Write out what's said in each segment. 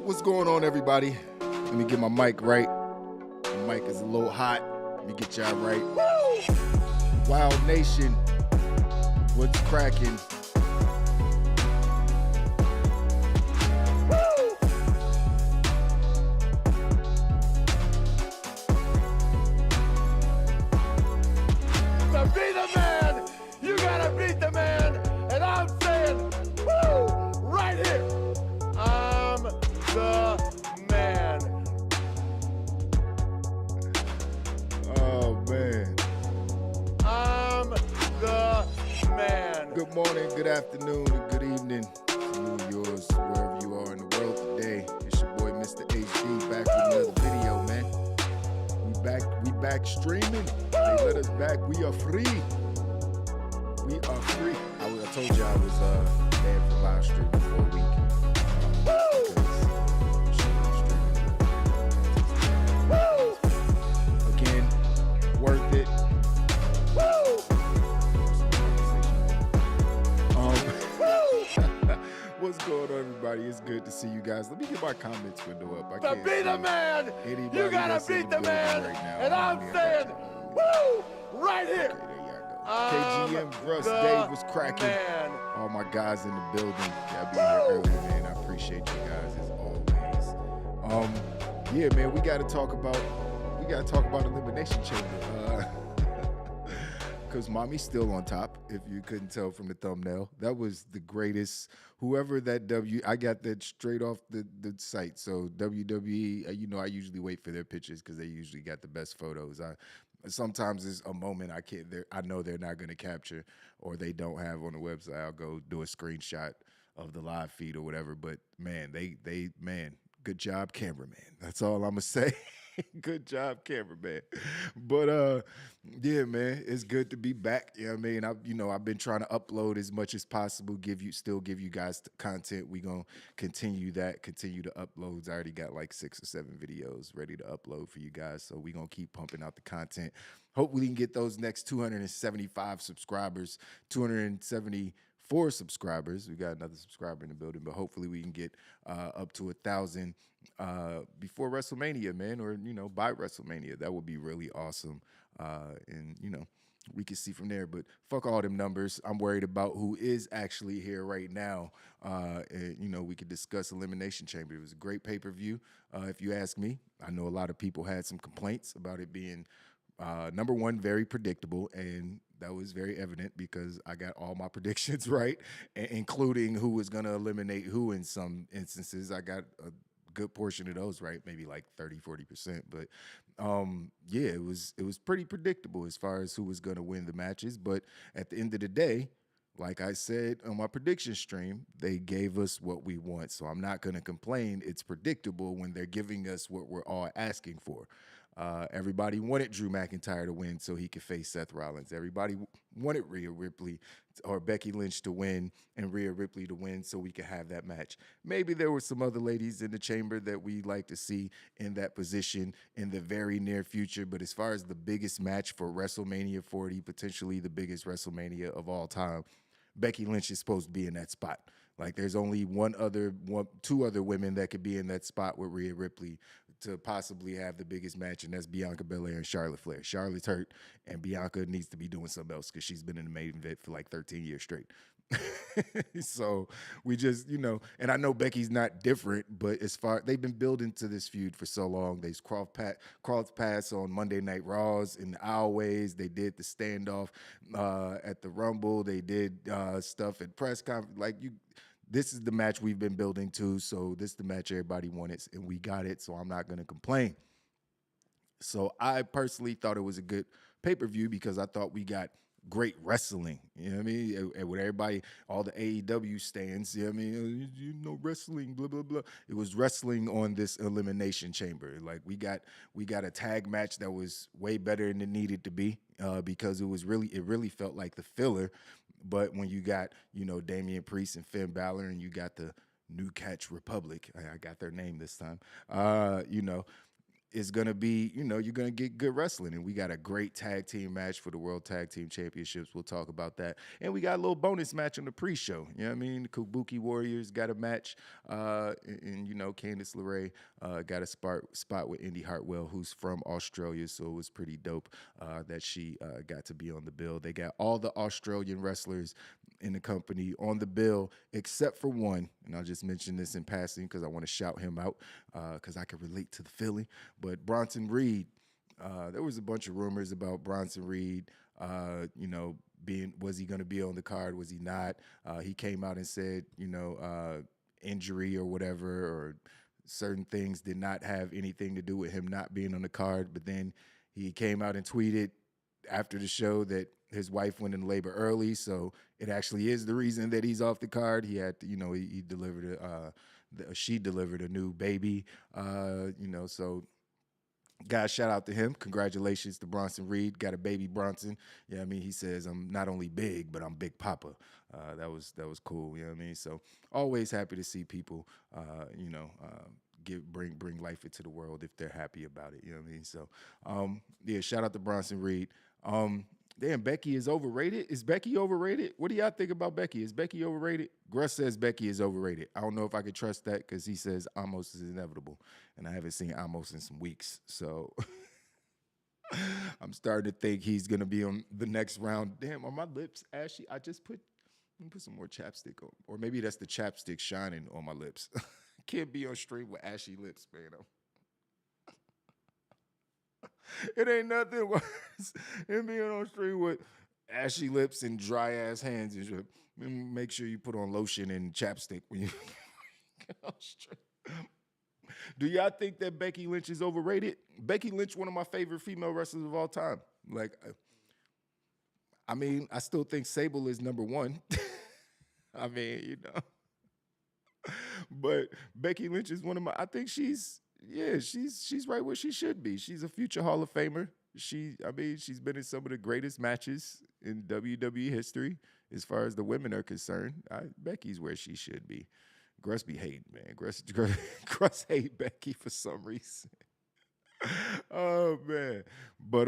What's going on, everybody? Let me get my mic right. The mic is a little hot. Let me get y'all right. Woo! Wild Nation, what's cracking? To be the man, you gotta beat the man, and I'm saying, woo, right here, I'm the man. Oh, man. I'm the man. Good morning, good afternoon, and good evening to you and yours, wherever you are in the world today. It's your boy, Mr. HD, back with another video, man. We back streaming. They let us back. We are free. We are free. I told you I was banned from live streaming for a week. Again, worth it. What's going on, everybody? It's good to see you guys. Let me get my comments window up. I To can't be the see man, anybody you gotta that's in beat the building man, right now. and I'm Yeah, I saying, got you. woo, right here. Okay, there y'all go. I'm KGM, Russ, the Dave was cracking. man. All my guys in the building. Y'all be here early, man. I appreciate you guys as always. Yeah, man, we gotta talk about Elimination Chamber. Because Mami's still on top, if you couldn't tell from the thumbnail. That was the greatest. Whoever that I got that straight off the site. So WWE, I usually wait for their pictures because they usually got the best photos. Sometimes there's a moment I know they're not going to capture or they don't have on the website. I'll go do a screenshot of the live feed or whatever. But man, good job, cameraman. That's all I'm gonna say. Good job, cameraman. But yeah, man, it's good to be back. You know what I mean? I've been trying to upload as much as possible, give you guys content. We gonna continue the uploads. I already got like 6 or 7 videos ready to upload for you guys. So we gonna keep pumping out the content. Hopefully we can get those next 275 subscribers, 274 subscribers. We got another subscriber in the building, but hopefully we can get up to 1,000 before WrestleMania, man, or by WrestleMania. That would be really awesome. And we can see from there. But fuck all them numbers. I'm worried about who is actually here right now. And we could discuss Elimination Chamber. It was a great pay-per-view, if you ask me. I know a lot of people had some complaints about it being number one, very predictable, and that was very evident because I got all my predictions right, including who was going to eliminate who in some instances. I got a good portion of those right, maybe like 30-40%. But yeah, it was pretty predictable as far as who was going to win the matches. But at the end of the day, like I said on my prediction stream, they gave us what we want. So I'm not going to complain. It's predictable when they're giving us what we're all asking for. Everybody wanted Drew McIntyre to win so he could face Seth Rollins. Everybody wanted Rhea Ripley or Becky Lynch to win and Rhea Ripley to win so we could have that match. Maybe there were some other ladies in the chamber that we'd like to see in that position in the very near future. But as far as the biggest match for WrestleMania 40, potentially the biggest WrestleMania of all time, Becky Lynch is supposed to be in that spot. Like there's only two other women that could be in that spot with Rhea Ripley to possibly have the biggest match, and that's Bianca Belair and Charlotte Flair. Charlotte's hurt, and Bianca needs to be doing something else because she's been in the main event for like 13 years straight. So we just, and I know Becky's not different, but they've been building to this feud for so long. They've crossed paths on Monday Night Raws in the aisleways. They did the standoff at the Rumble. They did stuff at press conference. This is the match we've been building to, so this is the match everybody wanted, and we got it, so I'm not going to complain. So I personally thought it was a good pay-per-view because I thought we got great wrestling. You know what I mean? And with everybody, all the AEW stands, you know what I mean? Wrestling, blah, blah, blah. It was wrestling on this Elimination Chamber. Like we got a tag match that was way better than it needed to be because it really felt like the filler. But when you got, Damian Priest and Finn Balor and you got the New Catch Republic, I got their name this time, is going to be, you're going to get good wrestling. And we got a great tag team match for the World Tag Team Championships. We'll talk about that. And we got a little bonus match on the pre-show. You know what I mean? The Kabuki Warriors got a match. And Candice LeRae got a spot with Indy Hartwell, who's from Australia. So it was pretty dope that she got to be on the bill. They got all the Australian wrestlers in the company on the bill, except for one. And I'll just mention this in passing because I want to shout him out because I can relate to the feeling. But Bronson Reed, there was a bunch of rumors about Bronson Reed, was he going to be on the card? Was he not? He came out and said, injury or whatever, or certain things did not have anything to do with him not being on the card. But then he came out and tweeted after the show that his wife went into labor early, so it actually is the reason that he's off the card. He had to, he delivered she delivered a new baby, so guys, shout out to him. Congratulations to Bronson Reed. Got a baby Bronson. Yeah, I mean, he says, I'm not only big, but I'm Big Papa. That was cool. You know what I mean? So always happy to see people, bring life into the world if they're happy about it. You know what I mean? So, shout out to Bronson Reed. Damn, Becky is overrated. Is Becky overrated? What do y'all think about Becky? Is Becky overrated? Gruss says Becky is overrated. I don't know if I could trust that because he says Amos is inevitable, and I haven't seen Amos in some weeks. So I'm starting to think he's gonna be on the next round. Damn, are my lips ashy? Let me put some more chapstick on, or maybe that's the chapstick shining on my lips. Can't be on stream with ashy lips, man. It ain't nothing worse than being on stream with ashy lips and dry ass hands. And make sure you put on lotion and chapstick when you get on stream. Do y'all think that Becky Lynch is overrated? Becky Lynch, one of my favorite female wrestlers of all time. I still think Sable is number one. But Becky Lynch is one of my. I think she's right where she should be. She's a future Hall of Famer. She's been in some of the greatest matches in WWE history as far as the women are concerned. Becky's where she should be. Gruss be hating, man. Gruss hate Becky for some reason. Oh man, but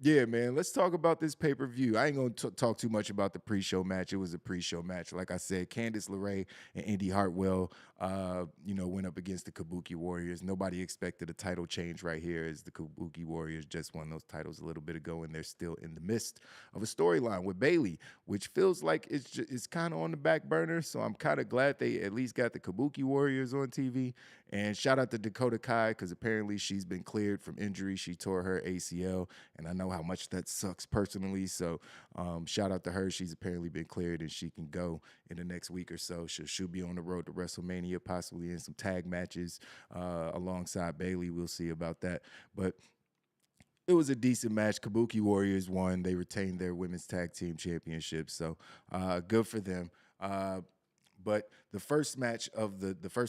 yeah, man. Let's talk about this pay-per-view. I ain't gonna talk too much about the pre-show match. It was a pre-show match, like I said. Candice LeRae and Indy Hartwell, went up against the Kabuki Warriors. Nobody expected a title change right here, as the Kabuki Warriors just won those titles a little bit ago, and they're still in the midst of a storyline with Bayley, which feels like it's kind of on the back burner. So I'm kind of glad they at least got the Kabuki Warriors on TV. And shout out to Dakota Kai, because apparently she's been cleared from injury. She tore her ACL, and I know how much that sucks personally. So shout out to her. She's apparently been cleared, and she can go in the next week or so. She'll be on the road to WrestleMania, possibly in some tag matches alongside Bayley. We'll see about that. But it was a decent match. Kabuki Warriors won. They retained their women's tag team championship. So good for them. But the first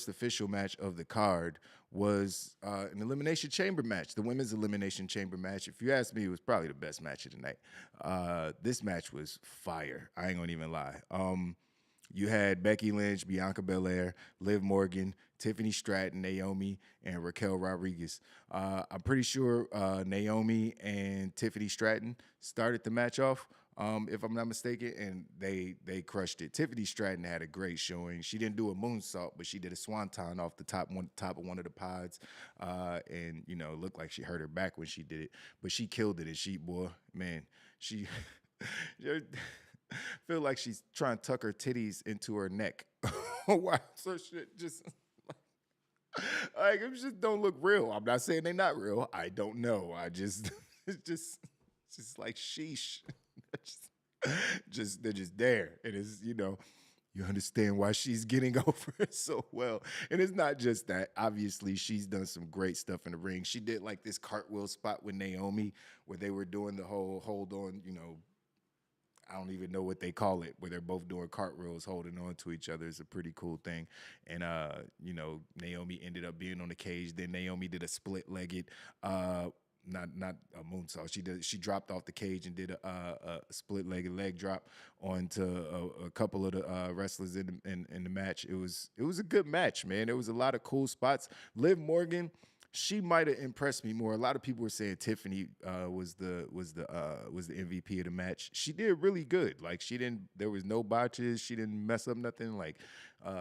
official match of the card was an Elimination Chamber match, the women's Elimination Chamber match. If you ask me, it was probably the best match of the night. This match was fire. I ain't gonna even lie. You had Becky Lynch, Bianca Belair, Liv Morgan, Tiffany Stratton, Naomi, and Raquel Rodriguez. I'm pretty sure Naomi and Tiffany Stratton started the match off, if I'm not mistaken, and they crushed it. Tiffany Stratton had a great showing. She didn't do a moonsault, but she did a swanton off the top of one of the pods, and it looked like she hurt her back when she did it, but she killed it. And she feel like she's trying to tuck her titties into her neck. Wow, so shit just like it just don't look real. I'm not saying they're not real. I don't know. It's just like sheesh. They're just there. It is, you understand why she's getting over it so well. And it's not just that. Obviously, she's done some great stuff in the ring. She did like this cartwheel spot with Naomi where they were doing the whole hold on, I don't even know what they call it, where they're both doing cartwheels, holding on to each other. It's a pretty cool thing. And, Naomi ended up being on the cage. Then Naomi did a split-legged, not a moonsault. She dropped off the cage and did a split-legged leg drop onto a couple of the wrestlers in the match. It was a good match, man. There was a lot of cool spots. Liv Morgan she might have impressed me more. A lot of people were saying Tiffany was the MVP of the match. She did really good. Like she didn't. There was no botches. She didn't mess up nothing. Like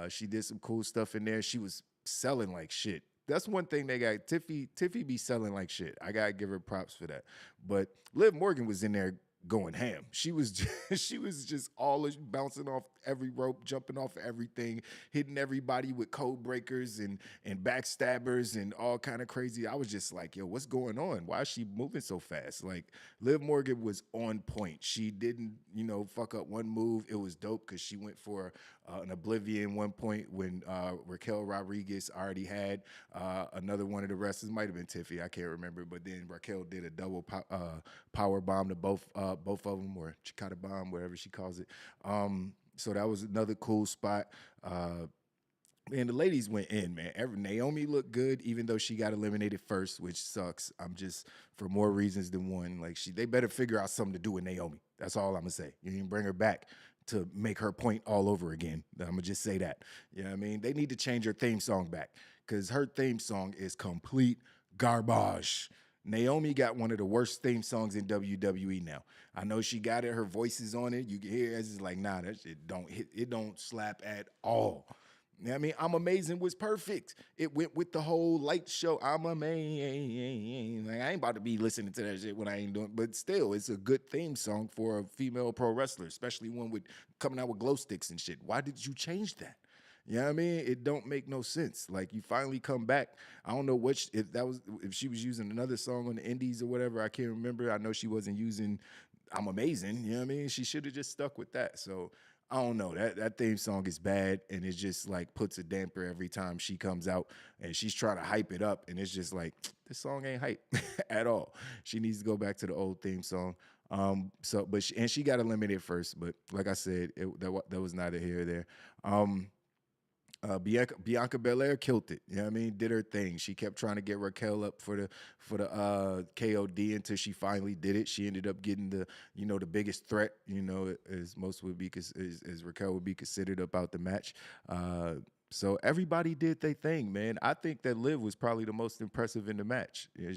she did some cool stuff in there. She was selling like shit. That's one thing they got. Tiffy be selling like shit. I gotta give her props for that. But Liv Morgan was in there going ham. She was she was just all bouncing off every rope, jumping off everything, hitting everybody with code breakers and backstabbers and all kind of crazy. I was just like, yo, what's going on? Why is she moving so fast? Like Liv Morgan was on point. She didn't, fuck up one move. It was dope because she went for an Oblivion one point when Raquel Rodriguez already had another one of the wrestlers. Might have been Tiffy, I can't remember. But then Raquel did a double power bomb to both of them, or Chicata bomb, whatever she calls it. So that was another cool spot. Man, the ladies went in, man. Naomi looked good, even though she got eliminated first, which sucks. I'm just for more reasons than one. Like they better figure out something to do with Naomi. That's all I'm gonna say. You can bring her back to make her point all over again. I'm gonna just say that. You know what I mean? They need to change her theme song back because her theme song is complete garbage. Naomi got one of the worst theme songs in WWE now. I know she got it. Her voice is on it. You can hear it. It's just like, nah, that shit don't hit. It don't slap at all. You know what I mean? I'm Amazing was perfect. It went with the whole light show. I'm amazing. Like, I ain't about to be listening to that shit when I ain't doing. But still, it's a good theme song for a female pro wrestler, especially one with coming out with glow sticks and shit. Why did you change that? You know what I mean? It don't make no sense. Like you finally come back. I don't know if she was using another song on the Indies or whatever. I can't remember. I know she wasn't using I'm Amazing. You know what I mean? She should have just stuck with that. So I don't know. That theme song is bad, and it just like puts a damper every time she comes out and she's trying to hype it up, and it's just like this song ain't hype at all. She needs to go back to the old theme song. She got eliminated first, but like I said, that was neither here or there. Bianca Belair killed it. You know what I mean? Did her thing. She kept trying to get Raquel up for the KOD until she finally did it. She ended up getting the biggest threat, as most would be, as Raquel would be considered about the match. So everybody did their thing, man. I think that Liv was probably the most impressive in the match. Yeah,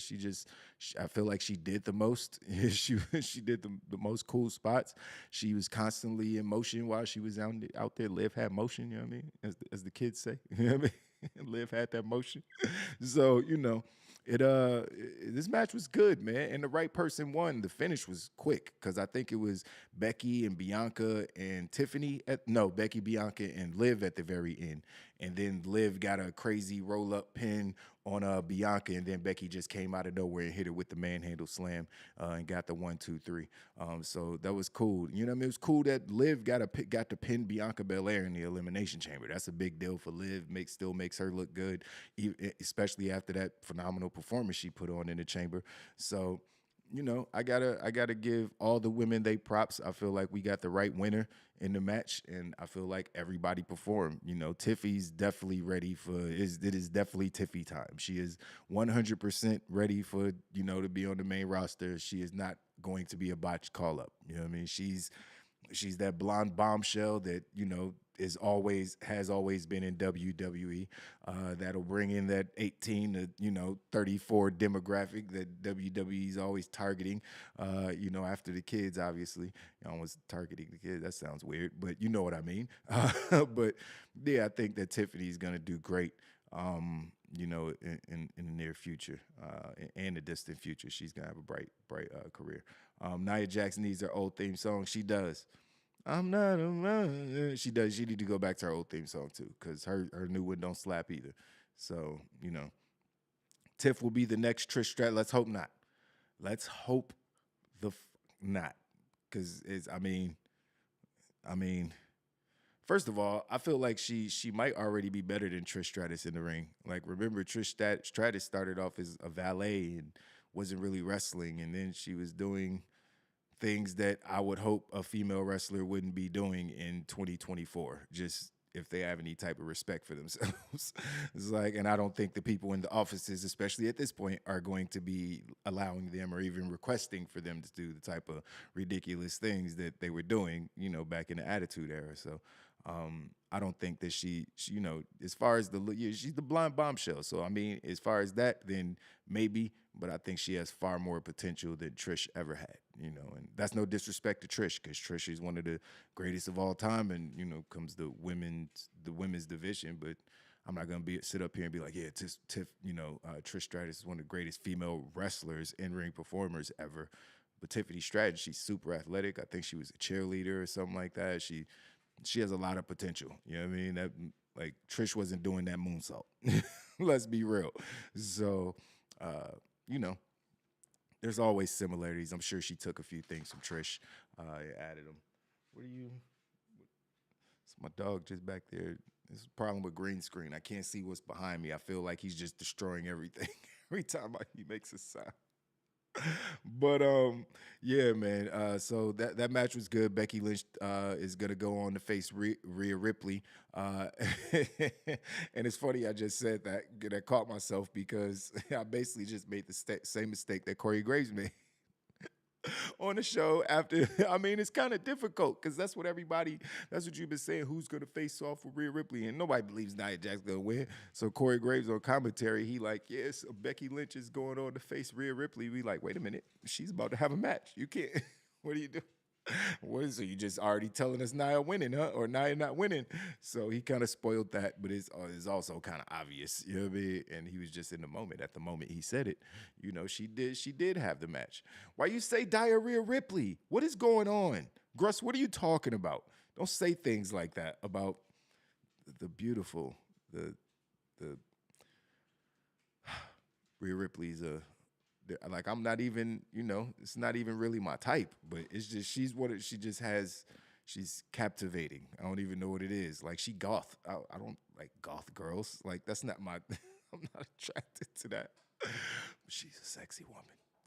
I feel like she did the most. She did the most cool spots. She was constantly in motion while she was out there. Liv had motion, you know what I mean? As the kids say, you know what I mean? Liv had that motion. So, this match was good, man, and the right person won. The finish was quick because I think it was Becky and Bianca and Tiffany. Becky, Bianca, and Liv at the very end, and then Liv got a crazy roll-up pin on Bianca, and then Becky just came out of nowhere and hit her with the manhandle slam and got the 1, 2, 3. So that was cool. You know what I mean? It was cool that Liv got to pin Bianca Belair in the Elimination Chamber. That's a big deal for Liv. Still makes her look good, especially after that phenomenal performance she put on in the Chamber. So, I gotta give all the women they props. I feel like we got the right winner in the match, and I feel like everybody performed. Tiffy's definitely ready it is definitely Tiffy time. She is 100% ready for, to be on the main roster. She is not going to be a botched call up. You know what I mean? She's that blonde bombshell that, has always been in WWE. That'll bring in that 18 to 34 demographic that WWE is always targeting. After the kids, obviously. Almost targeting the kids. That sounds weird, but you know what I mean. But yeah, I think that Tiffany's gonna do great. In the near future and the distant future, she's gonna have a bright career. Nia Jax needs her old theme song. She does. I'm not a man. She does. She need to go back to her old theme song too, because her new one don't slap either. So Tiff will be the next Trish Stratus. Let's hope not. Let's hope not, because I mean, first of all, I feel like she might already be better than Trish Stratus in the ring. Like, remember, Trish Stratus started off as a valet and wasn't really wrestling, and then she was doing things that I would hope a female wrestler wouldn't be doing in 2024. Just if they have any type of respect for themselves. It's like, and I don't think the people in the offices, especially at this point, are going to be allowing them or even requesting for them to do the type of ridiculous things that they were doing, back in the Attitude Era. So I don't think that she, as far as she's the blonde bombshell. So I mean, as far as that, then maybe, but I think she has far more potential than Trish ever had, and that's no disrespect to Trish, because Trish is one of the greatest of all time, and comes the women's division. But I'm not gonna sit up here and be like, yeah, Trish Stratus is one of the greatest female wrestlers, in ring performers ever. But Tiffany Stratton, she's super athletic. I think she was a cheerleader or something like that. She has a lot of potential. You know what I mean? That, like, Trish wasn't doing that moonsault. Let's be real. So, you know, there's always similarities. I'm sure she took a few things from Trish, added them. What are you? It's my dog just back there. There's a problem with green screen. I can't see what's behind me. I feel like he's just destroying everything every time he makes a sound. But yeah, man. So that match was good. Becky Lynch is gonna go on to face Rhea Ripley, and it's funny I just said that. I caught myself because I basically just made the same mistake that Corey Graves made on the show after. I mean, it's kind of difficult because that's what you've been saying, who's going to face off with Rhea Ripley, and nobody believes Nia Jax going to win. So Corey Graves on commentary, he like, yes, Becky Lynch is going on to face Rhea Ripley. We like, wait a minute, she's about to have a match. You can't, what do you do? What is it? You just already telling us Nia winning, huh? Or Nia not winning. So he kind of spoiled that, but it's also kind of obvious, you know what I mean? And he was just in the moment. At the moment he said it, she did have the match. Why you say Diarrhea Ripley? What is going on? Gruss, what are you talking about? Don't say things like that about the beautiful, the Rhea Ripley's like, I'm not even, it's not even really my type, but it's just, she's captivating. I don't even know what it is. Like, she goth. I don't like goth girls. Like, that's not my, I'm not attracted to that. She's a sexy woman.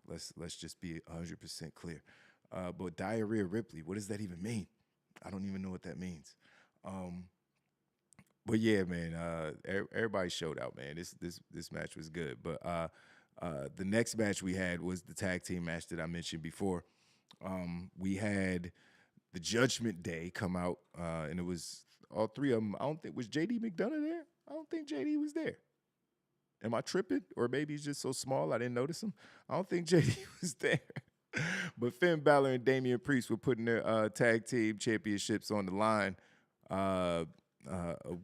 Let's just be 100% clear. But Diarrhea Ripley, what does that even mean? I don't even know what that means. But yeah, man, everybody showed out, man. This match was good. But the next match we had was the tag team match that I mentioned before. We had the Judgment Day come out, and it was all three of them. I don't think, was JD McDonough there? I don't think JD was there. Am I tripping? Or maybe he's just so small I didn't notice him. I don't think JD was there. But Finn Balor and Damian Priest were putting their tag team championships on the line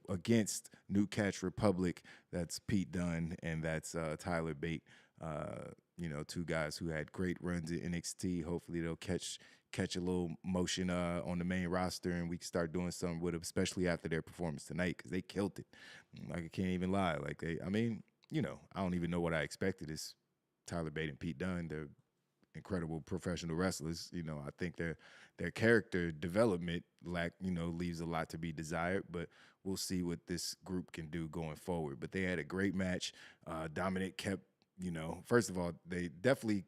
against New Catch Republic. That's Pete Dunne and that's Tyler Bate. Two guys who had great runs at NXT. Hopefully they'll catch a little motion on the main roster, and we can start doing something with them, especially after their performance tonight, because they killed it. Like, I can't even lie. Like, I don't even know what I expected. Is Tyler Bate and Pete Dunne. They're incredible professional wrestlers. I think their character development leaves a lot to be desired, but we'll see what this group can do going forward. But they had a great match. Dominic kept, first of all, they definitely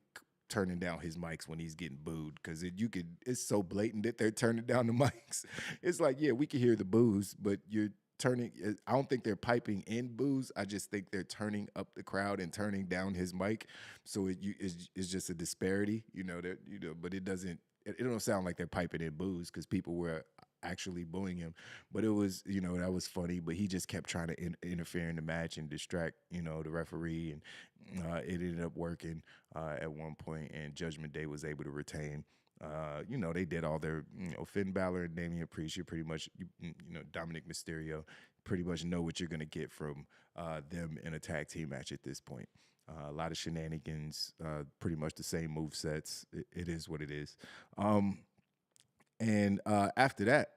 turning down his mics when he's getting booed, because it's so blatant that they're turning down the mics. It's like, yeah, we can hear the boos, but you're turning. I don't think they're piping in boos. I just think they're turning up the crowd and turning down his mic. So it's just a disparity, but it don't sound like they're piping in boos, because people were actually booing him. But it was, that was funny. But he just kept trying to interfere in the match and distract, the referee, and it ended up working at one point, and Judgment Day was able to retain. They did all their, Finn Balor and Damian Priest. You pretty much, Dominic Mysterio, pretty much know what you're gonna get from them in a tag team match at this point. A lot of shenanigans, pretty much the same move sets. It is what it is. And after that,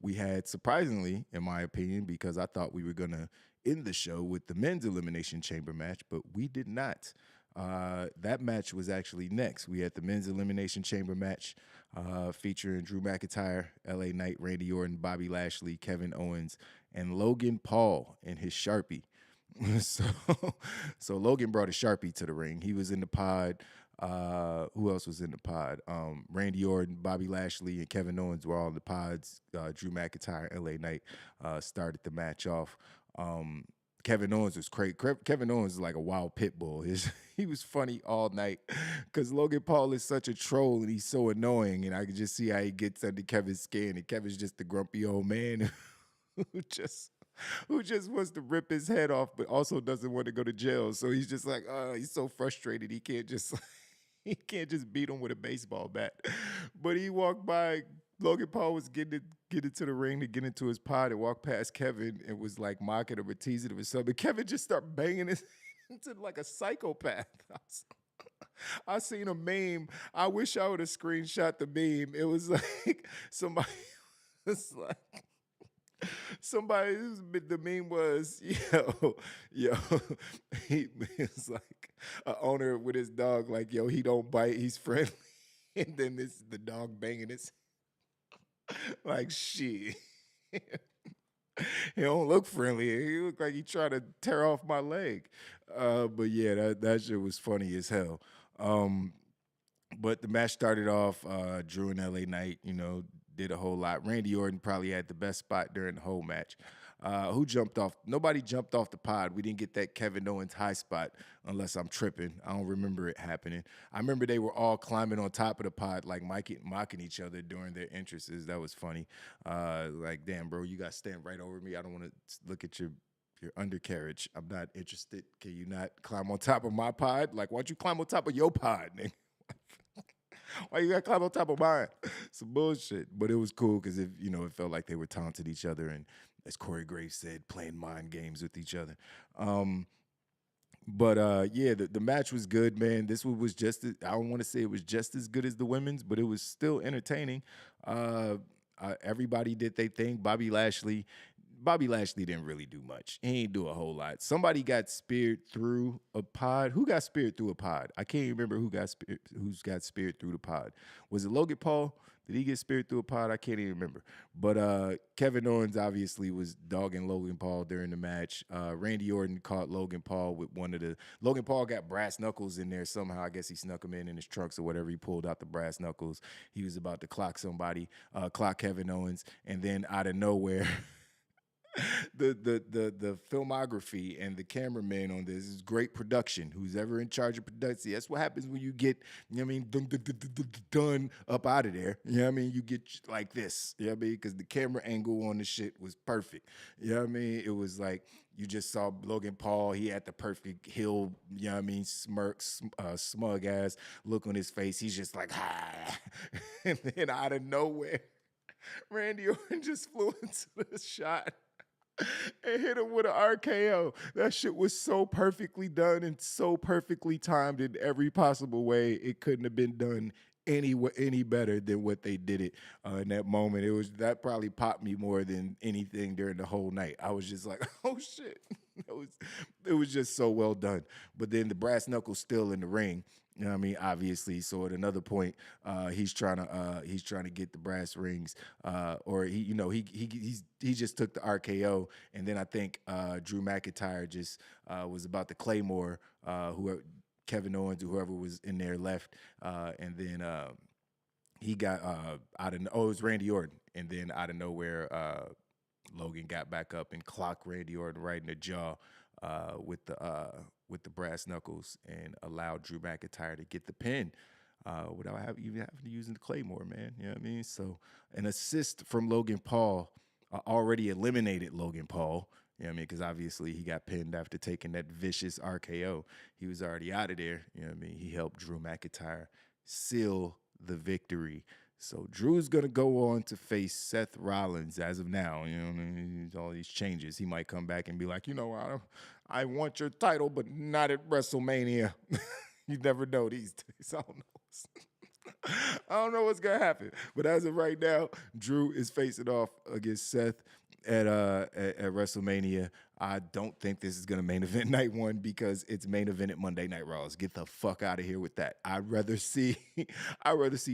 we had, surprisingly, in my opinion, because I thought we were going to end the show with the men's Elimination Chamber match, but we did not. That match was actually next. We had the men's Elimination Chamber match featuring Drew McIntyre, LA Knight, Randy Orton, Bobby Lashley, Kevin Owens, and Logan Paul and his Sharpie. So Logan brought a Sharpie to the ring. He was in the pod. Who else was in the pod? Randy Orton, Bobby Lashley, and Kevin Owens were all in the pods. Drew McIntyre, LA Knight started the match off. Kevin Owens was crazy. Kevin Owens is like a wild pit bull. He was funny all night because Logan Paul is such a troll and he's so annoying. And I could just see how he gets under Kevin's skin. And Kevin's just the grumpy old man who just wants to rip his head off, but also doesn't want to go to jail. So he's just like, he's so frustrated he can't just he can't just beat him with a baseball bat. But he walked by. Logan Paul was getting into the ring to get into his pod and walked past Kevin and was like mocking him or teasing him or something. Kevin just started banging his into like a psychopath. I seen a meme. I wish I would have screenshot the meme. It was like somebody was like the meme was, yo, he was like an owner with his dog, like, yo, he don't bite, he's friendly. And then the dog banging his like shit. He don't look friendly. He looked like he tried to tear off my leg. But yeah, that shit was funny as hell. But the match started off, Drew and LA Knight, did a whole lot. Randy Orton probably had the best spot during the whole match. Who jumped off? Nobody jumped off the pod. We didn't get that Kevin Owens high spot unless I'm tripping. I don't remember it happening. I remember they were all climbing on top of the pod, like mocking each other during their entrances. That was funny. Like, damn, bro, you got to stand right over me. I don't want to look at your undercarriage. I'm not interested. Can you not climb on top of my pod? Like, why don't you climb on top of your pod, nigga? Why you gotta climb on top of mine? Some bullshit. But it was cool because it felt like they were taunting each other and, as Corey Graves said, playing mind games with each other. Yeah, the match was good, man. This one was I don't want to say it was just as good as the women's, but it was still entertaining. Everybody did their thing. Bobby Lashley didn't really do much. He ain't do a whole lot. Somebody got speared through a pod. Who got speared through a pod? I can't remember who's got speared through the pod. Was it Logan Paul? Did he get speared through a pod? I can't even remember. But Kevin Owens obviously was dogging Logan Paul during the match. Randy Orton caught Logan Paul with Logan Paul got brass knuckles in there somehow. I guess he snuck them in his trunks or whatever. He pulled out the brass knuckles. He was about to clock somebody, clock Kevin Owens, and then out of nowhere, the filmography and the cameraman on this is great production. Who's ever in charge of production, that's what happens when you get, done up out of there. You get like this. Because the camera angle on the shit was perfect. It was like you just saw Logan Paul. He had the perfect heel, smirk, smug ass look on his face. He's just like, ah. And then out of nowhere, Randy Orton just flew into the shot and hit him with an RKO. That shit was so perfectly done and so perfectly timed in every possible way. It couldn't have been done any better than what they did it in that moment. That probably popped me more than anything during the whole night. I was just like, oh shit. It was just so well done. But then the brass knuckles still in the ring. Obviously. So at another point, he's trying to get the brass rings, or he just took the RKO, and then I think Drew McIntyre just was about to Claymore, whoever Kevin Owens or whoever was in there left, and then he got it was Randy Orton, and then out of nowhere, Logan got back up and clocked Randy Orton right in the jaw with the brass knuckles and allowed Drew McIntyre to get the pin without even having to use the Claymore, man. You know what I mean? So an assist from Logan Paul already eliminated Logan Paul. You know what I mean? Because obviously he got pinned after taking that vicious RKO. He was already out of there. You know what I mean? He helped Drew McIntyre seal the victory. So Drew's going to go on to face Seth Rollins as of now. You know what I mean? All these changes. He might come back and be like, I want your title, but not at WrestleMania. You never know these days. I don't know. I don't know what's going to happen. But as of right now, Drew is facing off against Seth at WrestleMania. I don't think this is going to main event night one because it's main event at Monday Night Raws. Get the fuck out of here with that. I'd rather see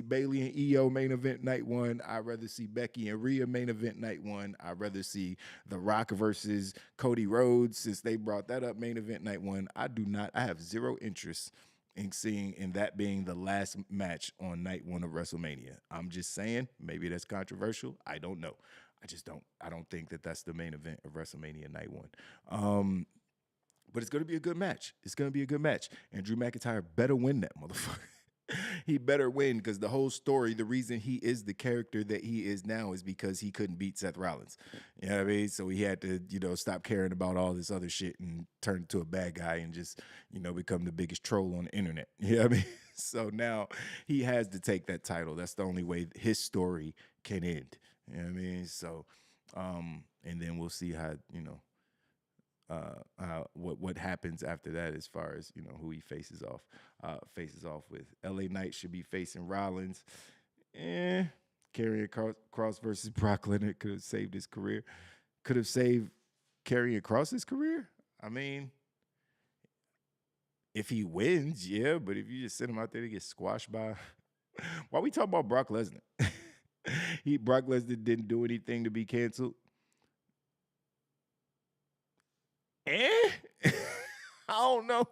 Bayley and Io main event night one. I'd rather see Becky and Rhea main event night one. I'd rather see The Rock versus Cody Rhodes, since they brought that up, main event night one. I have zero interest and seeing and that being the last match on night one of WrestleMania. I'm just saying, maybe that's controversial. I don't know. I just don't. I don't think that that's the main event of WrestleMania night one. Um, but it's going to be a good match. It's going to be a good match. And Drew McIntyre better win that motherfucker. He better win because the whole story, the reason he is the character that he is now is because he couldn't beat Seth Rollins. You know what I mean? So he had to, stop caring about all this other shit and turn into a bad guy and just, become the biggest troll on the internet. You know what I mean? So now he has to take that title. That's the only way his story can end. You know what I mean? So, and then we'll see how, what happens after that as far as who he faces off with. LA Knight should be facing Rollins. Karrion Cross versus Brock Lesnar could have saved his career. Could have saved Karrion Cross's career. I mean, if he wins, yeah, but if you just send him out there to get squashed by, why we talking about Brock Lesnar? Brock Lesnar didn't do anything to be canceled. I don't know.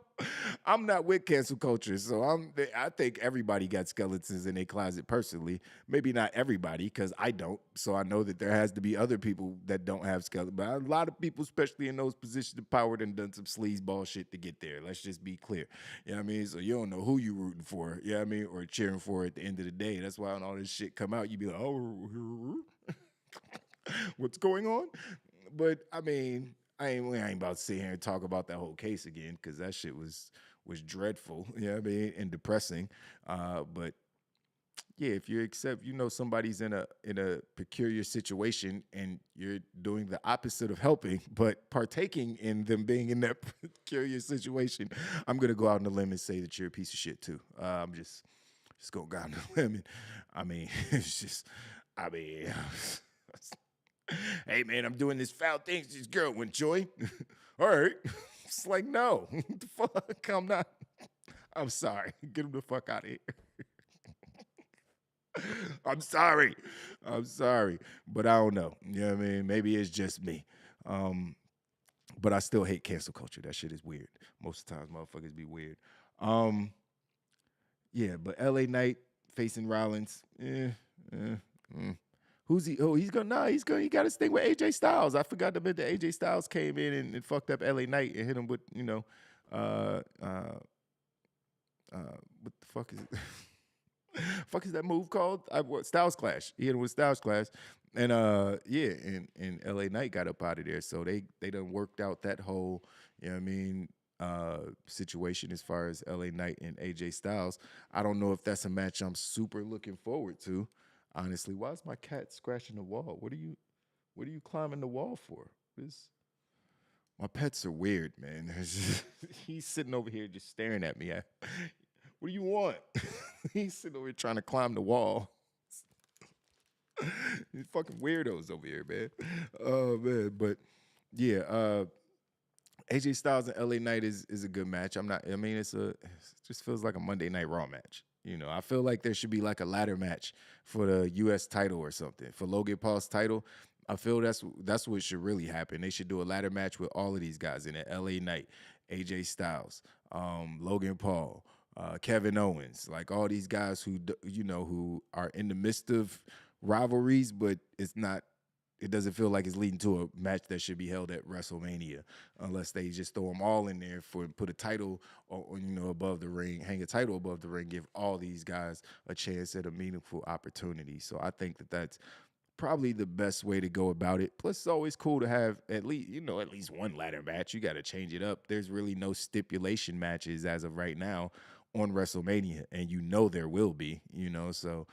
I'm not with cancel culture, so I think everybody got skeletons in their closet personally. Maybe not everybody, because I don't. So I know that there has to be other people that don't have skeletons. But a lot of people, especially in those positions of power, done some sleazeball shit to get there. Let's just be clear. You know what I mean? So you don't know who you rooting for, you know what I mean, or cheering for at the end of the day. That's why when all this shit come out, you be like, oh, what's going on? But I mean, we ain't about to sit here and talk about that whole case again because that shit was dreadful, you know what I mean, and depressing. But yeah, if you accept, somebody's in a peculiar situation and you're doing the opposite of helping, but partaking in them being in that peculiar situation, I'm gonna go out on a limb and say that you're a piece of shit too. I'm just gonna go out on a limb. And, I mean, it's just, I mean. Hey man, I'm doing this foul thing. This girl went joy. All right. It's like, no. What the fuck? I'm not. I'm sorry. Get him the fuck out of here. I'm sorry. But I don't know. You know what I mean? Maybe it's just me. But I still hate cancel culture. That shit is weird. Most of the times motherfuckers be weird. Yeah, but LA Knight facing Rollins. Who's he? Oh, he's gonna. He got his thing with AJ Styles. I forgot to mention that AJ Styles came in and fucked up LA Knight and hit him with what the fuck is it? Fuck is that move called? Styles Clash. He hit him with Styles Clash, and and LA Knight got up out of there. So they done worked out that whole situation as far as LA Knight and AJ Styles. I don't know if that's a match I'm super looking forward to. Honestly, why is my cat scratching the wall? What are you climbing the wall for? My pets are weird, man. He's sitting over here just staring at me. What do you want? He's sitting over here trying to climb the wall. These fucking weirdos over here, man. Oh man, but yeah, AJ Styles and LA Knight is a good match. It just feels like a Monday Night Raw match. I feel like there should be like a ladder match for the U.S. title or something. For Logan Paul's title, I feel that's what should really happen. They should do a ladder match with all of these guys in it. LA Knight, AJ Styles, Logan Paul, Kevin Owens, like all these guys who are in the midst of rivalries, but it doesn't feel like it's leading to a match that should be held at WrestleMania unless they just throw them all in there put a title above the ring, hang a title above the ring, give all these guys a chance at a meaningful opportunity. So I think that that's probably the best way to go about it. Plus, it's always cool to have at least one ladder match. You got to change it up. There's really no stipulation matches as of right now on WrestleMania, and there will be, so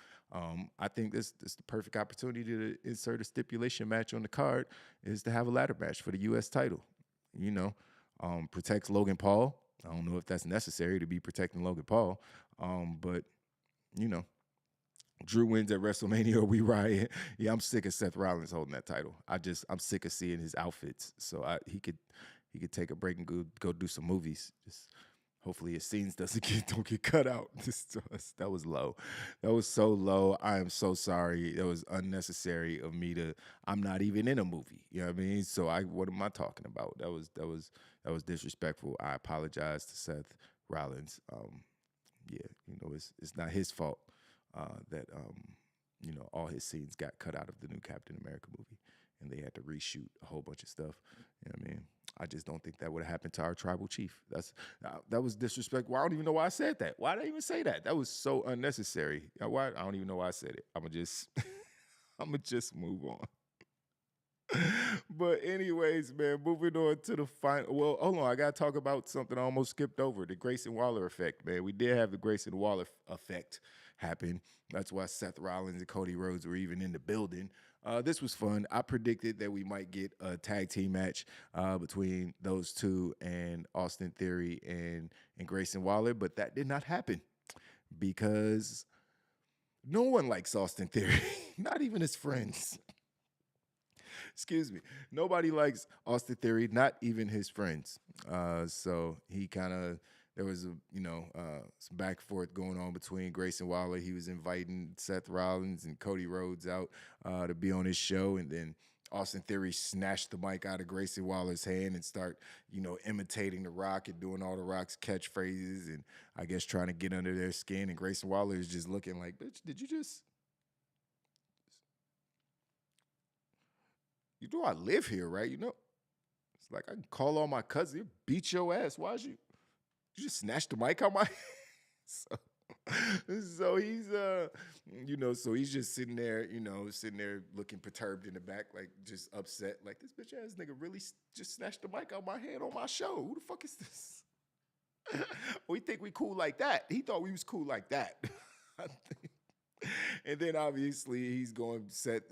I think this is the perfect opportunity to insert a stipulation match on the card is to have a ladder match for the U.S. title. Protects Logan Paul. I don't know if that's necessary to be protecting Logan Paul, but Drew wins at WrestleMania or we riot. Yeah, I'm sick of Seth Rollins holding that title. I'm sick of seeing his outfits. So he could take a break and go do some movies. Just hopefully his scenes don't get cut out. That was low. That was so low. I am so sorry. That was unnecessary of me I'm not even in a movie. You know what I mean? So what am I talking about? That was disrespectful. I apologize to Seth Rollins. yeah, it's not his fault that all his scenes got cut out of the new Captain America movie, and they had to reshoot a whole bunch of stuff. You know what I mean? I just don't think that would have happened to our tribal chief. That was disrespectful. I don't even know why I said that. Why did I even say that? That was so unnecessary. Why? I don't even know why I said it. I'm gonna just move on. But anyways, man, moving on to the final. Well, hold on, I gotta talk about something I almost skipped over: the Grayson Waller effect. Man, we did have the Grayson Waller effect happen. That's why Seth Rollins and Cody Rhodes were even in the building. This was fun. I predicted that we might get a tag team match between those two and Austin Theory and Grayson Waller, but that did not happen because no one likes Austin Theory, not even his friends. Excuse me. Nobody likes Austin Theory, not even his friends. So he kind of, there was some back and forth going on between Grayson Waller. He was inviting Seth Rollins and Cody Rhodes out to be on his show, and then Austin Theory snatched the mic out of Grayson Waller's hand and start, imitating The Rock and doing all The Rock's catchphrases, and I guess trying to get under their skin. And Grayson Waller is just looking like, bitch, did you just? You know I live here, right? It's like I can call on my cousin, beat your ass. Why'd you just snatch the mic out my so he's so he's just sitting there, looking perturbed in the back, like just upset, like this bitch ass nigga really just snatched the mic out my hand on my show. Who the fuck is this? We think we cool like that. He thought we was cool like that. I think. And then obviously he's going Seth.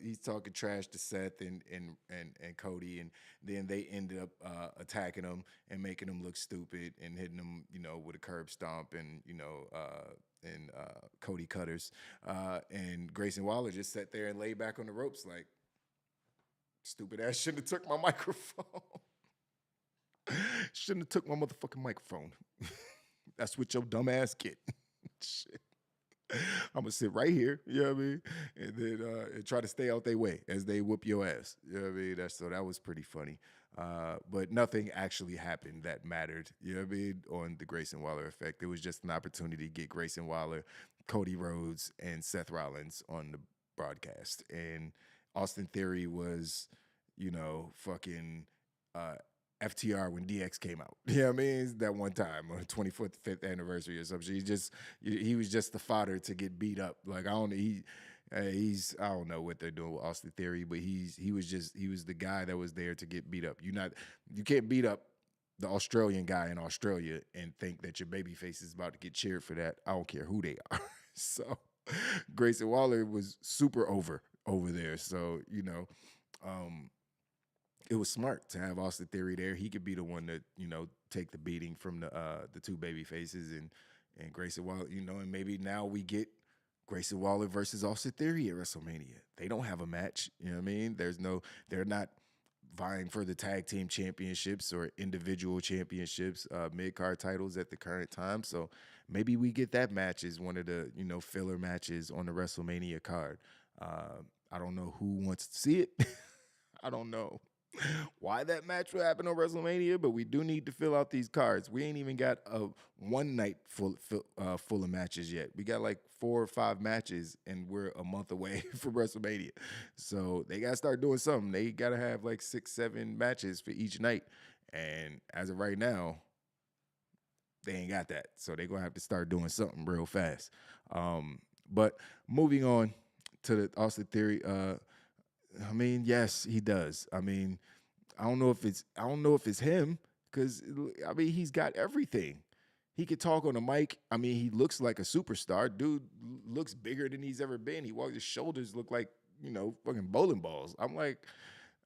He's talking trash to Seth and Cody, and then they ended up attacking him and making him look stupid and hitting him, with a curb stomp and Cody cutters. And Grayson Waller just sat there and laid back on the ropes like, stupid ass shouldn't have took my microphone. Shouldn't have took my motherfucking microphone. That's what your dumb ass get. Shit. I'm gonna sit right here, you know what I mean, and then and try to stay out their way as they whoop your ass. You know what I mean? That was pretty funny. But nothing actually happened that mattered, you know what I mean, on the Grayson Waller effect. It was just an opportunity to get Grayson Waller, Cody Rhodes, and Seth Rollins on the broadcast. And Austin Theory was, fucking FTR when DX came out. You know what I mean? That one time on the 25th anniversary or something. He was just the fodder to get beat up. Like, I don't know what they're doing with Austin Theory, but he was the guy that was there to get beat up. You can't beat up the Australian guy in Australia and think that your baby face is about to get cheered for that. I don't care who they are. So Grayson Waller was super over there. So, it was smart to have Austin Theory there. He could be the one to, take the beating from the two baby faces and Grayson Waller, and maybe now we get Grayson Waller versus Austin Theory at WrestleMania. They don't have a match, you know what I mean? They're not vying for the tag team championships or individual championships, mid-card titles at the current time. So maybe we get that match as one of the, filler matches on the WrestleMania card. I don't know who wants to see it. I don't know why that match will happen on WrestleMania, but we do need to fill out these cards. We ain't even got a one night full of matches yet. We got like 4 or 5 matches, and we're a month away from WrestleMania. So they got to start doing something. They got to have like 6, 7 matches for each night. And as of right now, they ain't got that. So they're going to have to start doing something real fast. But moving on to the Austin Theory, yes, he does. I don't know if it's him, because he's got everything. He could talk on a mic. He looks like a superstar. Dude looks bigger than he's ever been. His shoulders look like, fucking bowling balls. I'm like,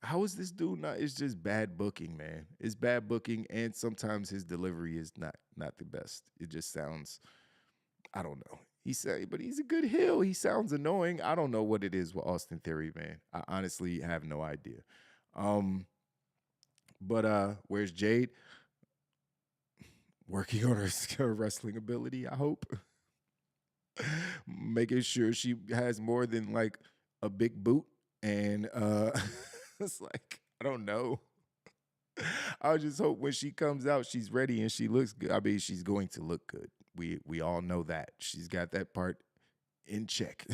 how is this dude not? It's just bad booking, man. It's bad booking, and sometimes his delivery is not the best. It just sounds, I don't know. But he's a good heel. He sounds annoying. I don't know what it is with Austin Theory, man. I honestly have no idea. But where's Jade? Working on her wrestling ability, I hope. Making sure she has more than like a big boot. And it's like, I don't know. I just hope when she comes out, she's ready and she looks good. She's going to look good. We all know that she's got that part in check.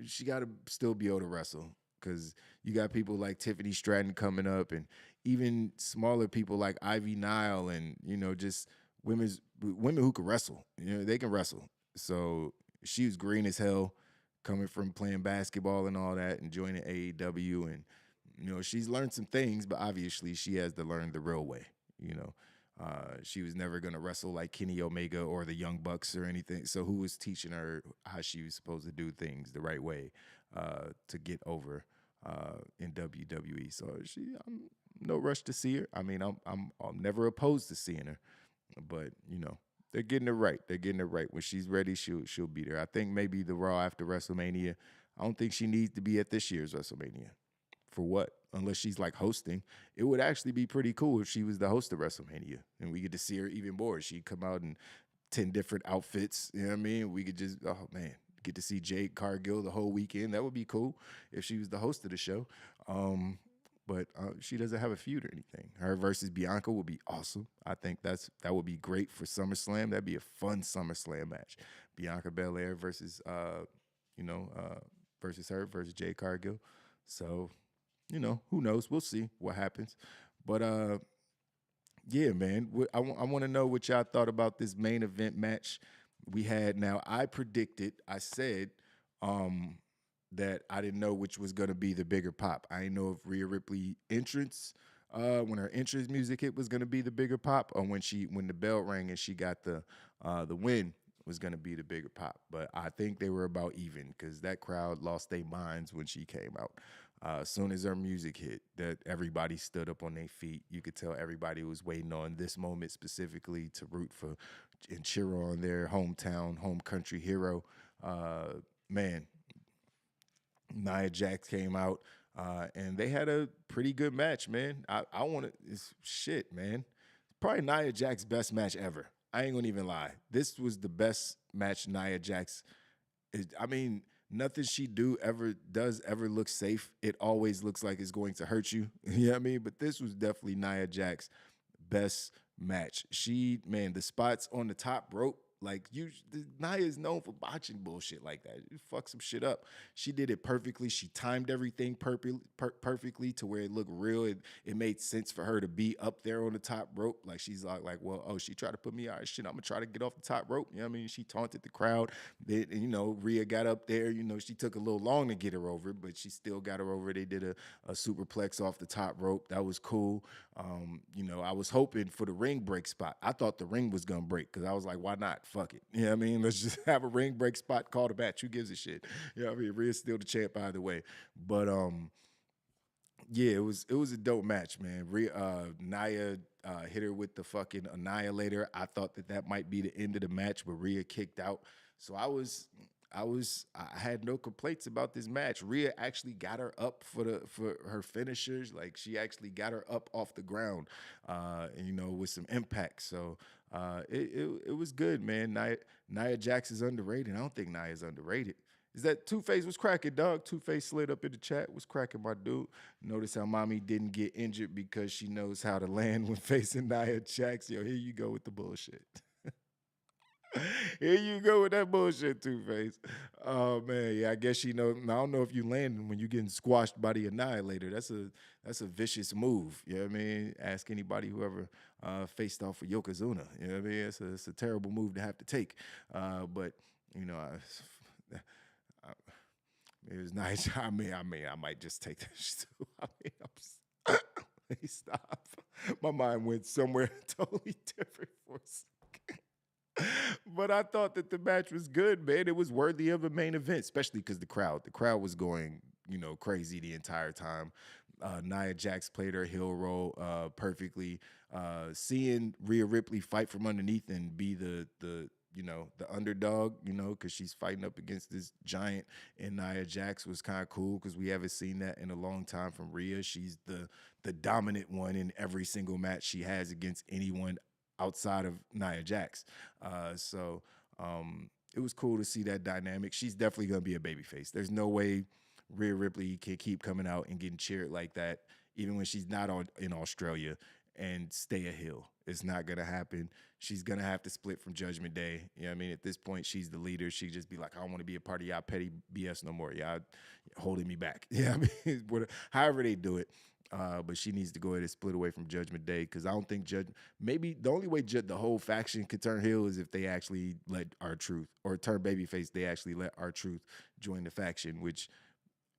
She got to still be able to wrestle because you got people like Tiffany Stratton coming up, and even smaller people like Ivy Nile, and just women who can wrestle. They can wrestle. So she was green as hell, coming from playing basketball and all that, and joining AEW, and she's learned some things, but obviously she has to learn the real way. You know, she was never gonna wrestle like Kenny Omega or the Young Bucks or anything. So who was teaching her how she was supposed to do things the right way to get over in WWE? So I'm no rush to see her. I mean, I'm never opposed to seeing her, but they're getting it right. They're getting it right. When she's ready, she'll be there. I think maybe the Raw after WrestleMania. I don't think she needs to be at this year's WrestleMania. For what? Unless she's like hosting. It would actually be pretty cool if she was the host of WrestleMania and we get to see her even more. She'd come out in 10 different outfits. You know what I mean? We could just, oh man, get to see Jade Cargill the whole weekend. That would be cool if she was the host of the show. But she doesn't have a feud or anything. Her versus Bianca would be awesome. I think that would be great for SummerSlam. That'd be a fun SummerSlam match. Bianca Belair versus versus her versus Jade Cargill. So, who knows? We'll see what happens. But yeah, man, I want to know what y'all thought about this main event match we had. Now, I said that I didn't know which was going to be the bigger pop. I didn't know if Rhea Ripley entrance, when her entrance music hit, was going to be the bigger pop, or when the bell rang and she got the win was going to be the bigger pop. But I think they were about even because that crowd lost their minds when she came out. As soon as her music hit, that everybody stood up on their feet. You could tell everybody was waiting on this moment specifically to root for and cheer on their hometown, home country hero. Man, Nia Jax came out, and they had a pretty good match, man. I want to, shit, man. Probably Nia Jax's best match ever. I ain't gonna even lie. This was the best match Nia Jax. I mean, nothing she does ever look safe. It always looks like it's going to hurt you. You know what I mean? But this was definitely Nia Jax's best match. The spots on the top rope, like Nia is known for botching bullshit like that. You fuck some shit up. She did it perfectly. She timed everything perfectly to where it looked real. It made sense for her to be up there on the top rope. Like she's like, well, oh, she tried to put me out. Shit, I'm gonna try to get off the top rope. You know what I mean? She taunted the crowd. Then, Rhea got up there. She took a little long to get her over, but she still got her over. They did a superplex off the top rope. That was cool. I was hoping for the ring break spot. I thought the ring was gonna break because I was like, why not? Fuck it. You know what I mean? Let's just have a ring break spot, call the match. Who gives a shit? You know what I mean? Rhea's still the champ either way. But yeah, it was a dope match, man. Nia hit her with the fucking annihilator. I thought that might be the end of the match, but Rhea kicked out. So I had no complaints about this match. Rhea actually got her up for her finishers. Like she actually got her up off the ground, with some impact. So it was good, man. Nia Jax is underrated. I don't think Nia is underrated. Is that Two-Face was cracking, dog? Two-Face slid up in the chat, was cracking, my dude. Notice how Mami didn't get injured because she knows how to land when facing Nia Jax. Yo, here you go with the bullshit. Here you go with that bullshit, Two-Face. Oh man, yeah, I guess I don't know if you landing when you're getting squashed by the Annihilator. That's a vicious move. You know what I mean? Ask anybody who ever faced off with Yokozuna. You know what I mean? It's a terrible move to have to take. But it was nice. I mean, I might just take that shit too. I mean, please stop. My mind went somewhere totally different for a second. But I thought that the match was good, man. It was worthy of a main event, especially because the crowd was going, crazy the entire time. Nia Jax played her heel role perfectly. Seeing Rhea Ripley fight from underneath and be the underdog, because she's fighting up against this giant in Nia Jax was kind of cool because we haven't seen that in a long time from Rhea. She's the dominant one in every single match she has against anyone outside of Nia Jax. So it was cool to see that dynamic. She's definitely going to be a babyface. There's no way Rhea Ripley can keep coming out and getting cheered like that, even when she's not in Australia and stay a heel. It's not gonna happen. She's gonna have to split from Judgment Day. You know what I mean? At this point, she's the leader. She just be like, I don't want to be a part of y'all petty BS no more. Y'all holding me back. Yeah, I mean, however they do it. But she needs to go ahead and split away from Judgment Day, because I don't think maybe the only way the whole faction could turn heel is if they actually let R-Truth, or turn babyface, they actually let R-Truth join the faction, which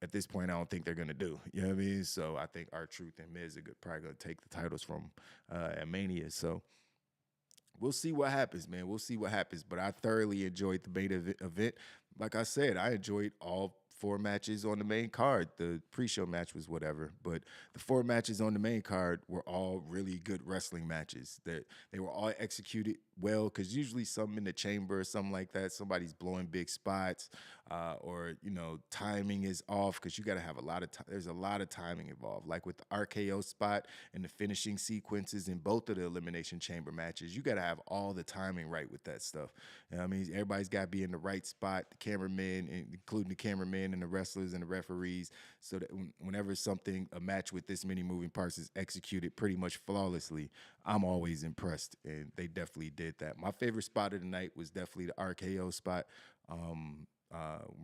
at this point I don't think they're gonna do. You know what I mean? So I think R-Truth and Miz are probably gonna take the titles from at Mania. So we'll see what happens, man. We'll see what happens. But I thoroughly enjoyed the beta event. Like I said, I enjoyed all 4 matches on the main card. The pre-show match was whatever, but the 4 matches on the main card were all really good wrestling matches. That they were all executed well, because usually something in the chamber or something like that, somebody's blowing big spots, or timing is off, because you got to have a lot of time. There's a lot of timing involved, like with the RKO spot and the finishing sequences in both of the Elimination Chamber matches. You got to have all the timing right with that stuff. You know what I mean? Everybody's got to be in the right spot, the cameramen, including the cameramen and the wrestlers and the referees, so that whenever a match with this many moving parts is executed pretty much flawlessly, I'm always impressed, and they definitely did that. My favorite spot of the night was definitely the RKO spot.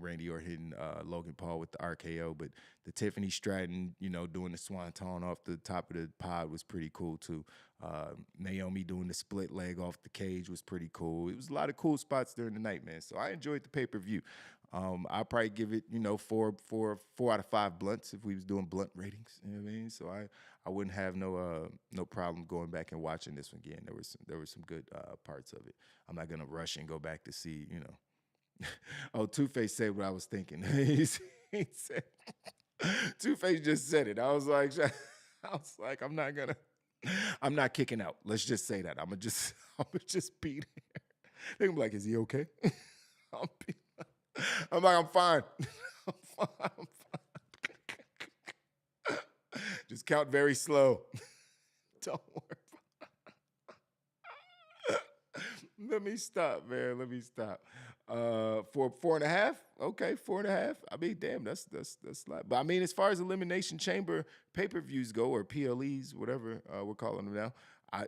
Randy Orton hitting Logan Paul with the RKO, but the Tiffany Stratton, doing the swanton off the top of the pod was pretty cool too. Naomi doing the split leg off the cage was pretty cool. It was a lot of cool spots during the night, man. So I enjoyed the pay-per-view. I'll probably give it, 4 out of 5 blunts if we was doing blunt ratings. You know what I mean? So I wouldn't have no problem going back and watching this one again. There were some good parts of it. I'm not gonna rush and go back to see, Oh, Two-Face said what I was thinking. he said, Two-Face just said it. I was like, I'm not kicking out. Let's just say that. I'm gonna just be there. They're gonna be like, is he okay? I'm like, I'm fine. I'm fine. I'm fine. Just count very slow. Don't worry. Let me stop, man. Let me stop. For 4.5, okay, 4.5. I mean, damn, that's a lot. But I mean, as far as Elimination Chamber pay-per-views go, or PLEs, whatever we're calling them now,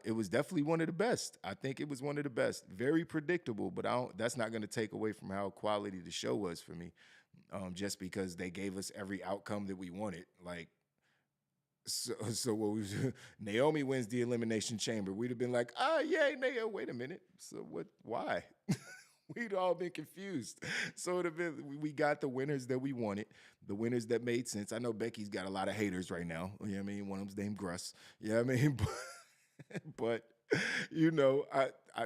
it was definitely one of the best. I think it was one of the best. Very predictable, but that's not going to take away from how quality the show was for me. Just because they gave us every outcome that we wanted, like. So what Naomi wins the Elimination Chamber, we'd have been like, yay, Naomi. Wait a minute. So what? Why? We'd all been confused. So it'd have been, we got the winners that we wanted, the winners that made sense. I know Becky's got a lot of haters right now. You know what I mean? One of them's named Gruss. You know what I mean? But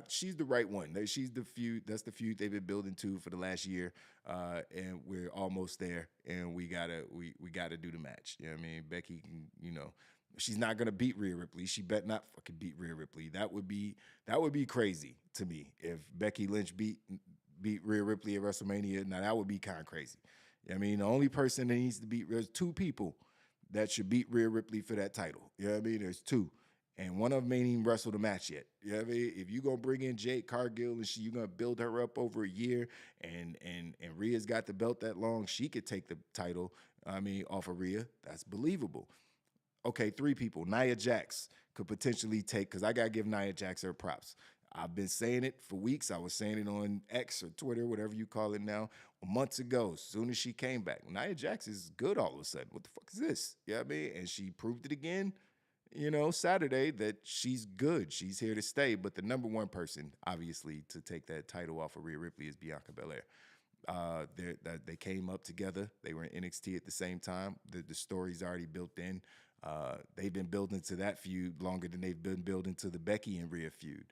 she's the right one. She's the feud. That's the feud they've been building to for the last year, and we're almost there. And we gotta do the match. You know what I mean? Becky can, she's not gonna beat Rhea Ripley. She bet not fucking beat Rhea Ripley. That would be crazy to me if Becky Lynch beat Rhea Ripley at WrestleMania. Now that would be kind of crazy. You know what I mean? The only person that needs to beat, there's 2 people that should beat Rhea Ripley for that title. You know what I mean? There's 2. And one of them ain't even wrestled a match yet. You know what I mean? If you're going to bring in Jade Cargill and you're going to build her up over a year, and Rhea's got the belt that long, she could take the title, off of Rhea. That's believable. Okay, 3 people. Nia Jax could potentially take, because I got to give Nia Jax her props. I've been saying it for weeks. I was saying it on X or Twitter, whatever you call it now, months ago, as soon as she came back. Nia Jax is good all of a sudden. What the fuck is this? You know what I mean? And she proved it again. Saturday, that she's good. She's here to stay. But the number one person, obviously, to take that title off of Rhea Ripley is Bianca Belair. They came up together. They were in NXT at the same time. The story's already built in. They've been building to that feud longer than they've been building to the Becky and Rhea feud.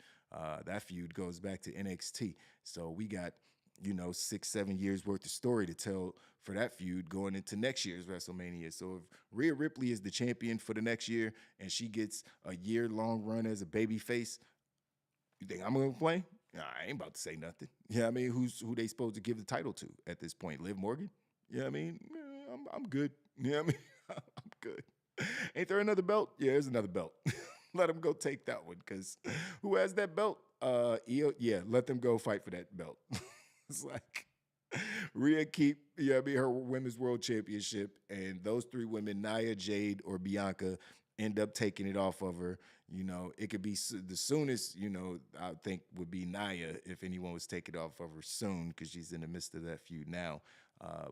That feud goes back to NXT. So we got 6-7 years worth of story to tell for that feud going into next year's WrestleMania. So if Rhea Ripley is the champion for the next year and she gets a year-long run as a babyface, you think I'm going to complain? Nah, I ain't about to say nothing. You know what I mean? Who they supposed to give the title to at this point? Liv Morgan? You know what I mean? I'm good. You know what I mean? I'm good. Ain't there another belt? Yeah, there's another belt. Let them go take that one, because who has that belt? Io. Yeah, let them go fight for that belt. It's like Rhea keep, her women's world championship, and those 3 women, Nia, Jade, or Bianca, end up taking it off of her. It could be the soonest, I think would be Naya if anyone was taking it off of her soon because she's in the midst of that feud now.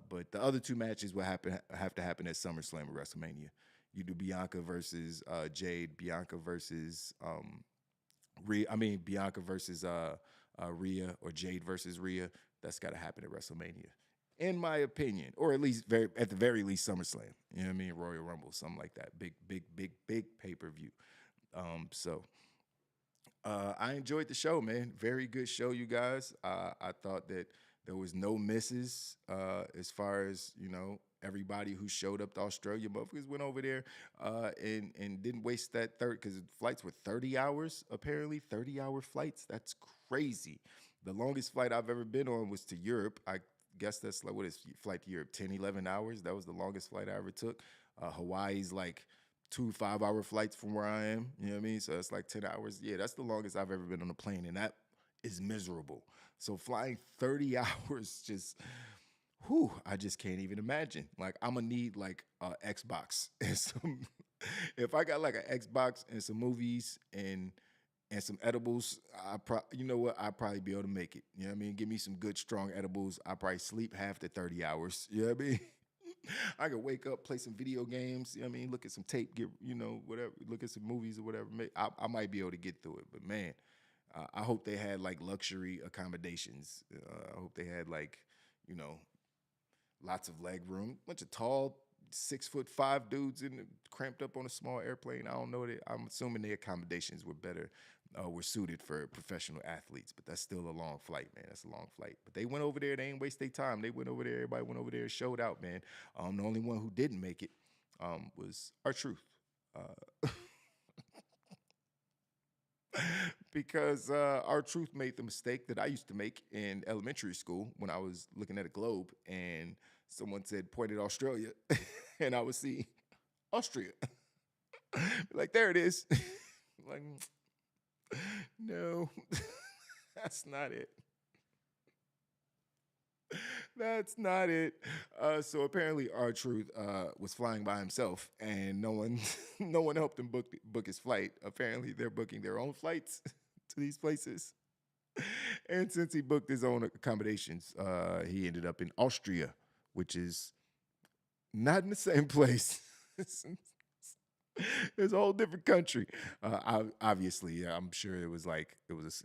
But the other two matches will have to happen at SummerSlam or WrestleMania. You do Bianca versus Jade, Bianca versus Rhea. I mean Bianca versus Rhea, or Jade versus Rhea. That's got to happen at WrestleMania, in my opinion, or at the very least SummerSlam. You know what I mean? Royal Rumble, something like that. Big, big, big, big pay-per-view. I enjoyed the show, man. Very good show, you guys. I thought that there was no misses as far as everybody who showed up to Australia. Motherfuckers went over there and didn't waste that because flights were 30 hours apparently. 30-hour flights. That's crazy. The longest flight I've ever been on was to Europe. I guess that's like, what is flight to Europe? 10, 11 hours. That was the longest flight I ever took. Hawaii's like 2 5-hour flights from where I am. You know what I mean? So that's like 10 hours. Yeah, that's the longest I've ever been on a plane, and that is miserable. So flying 30 hours just, whew, I just can't even imagine. Like, I'm gonna need like a Xbox and some. If I got like an Xbox and some movies and some edibles, you know what? I'd probably be able to make it. You know what I mean? Give me some good, strong edibles. I probably sleep half the 30 hours. You know what I mean? I could wake up, play some video games. You know what I mean? Look at some tape, whatever. Look at some movies or whatever. I might be able to get through it. But man, I hope they had like luxury accommodations. I hope they had like, lots of leg room. Bunch of tall 6'5" dudes cramped up on a small airplane. I don't know that. I'm assuming the accommodations were better, were suited for professional athletes. But that's still a long flight, man. That's a long flight. But they went over there. They ain't waste their time. They went over there. Everybody went over there and showed out, man. The only one who didn't make it was R-Truth. Because R-Truth made the mistake that I used to make in elementary school when I was looking at a globe and someone said, point at Australia, and I would see Austria. Like, there it is. Like, no, that's not it. That's not it. So apparently R-Truth was flying by himself, and no one helped him book his flight. Apparently they're booking their own flights to these places. And since he booked his own accommodations, he ended up in Austria, which is not in the same place. It's a whole different country. Obviously, yeah, I'm sure he was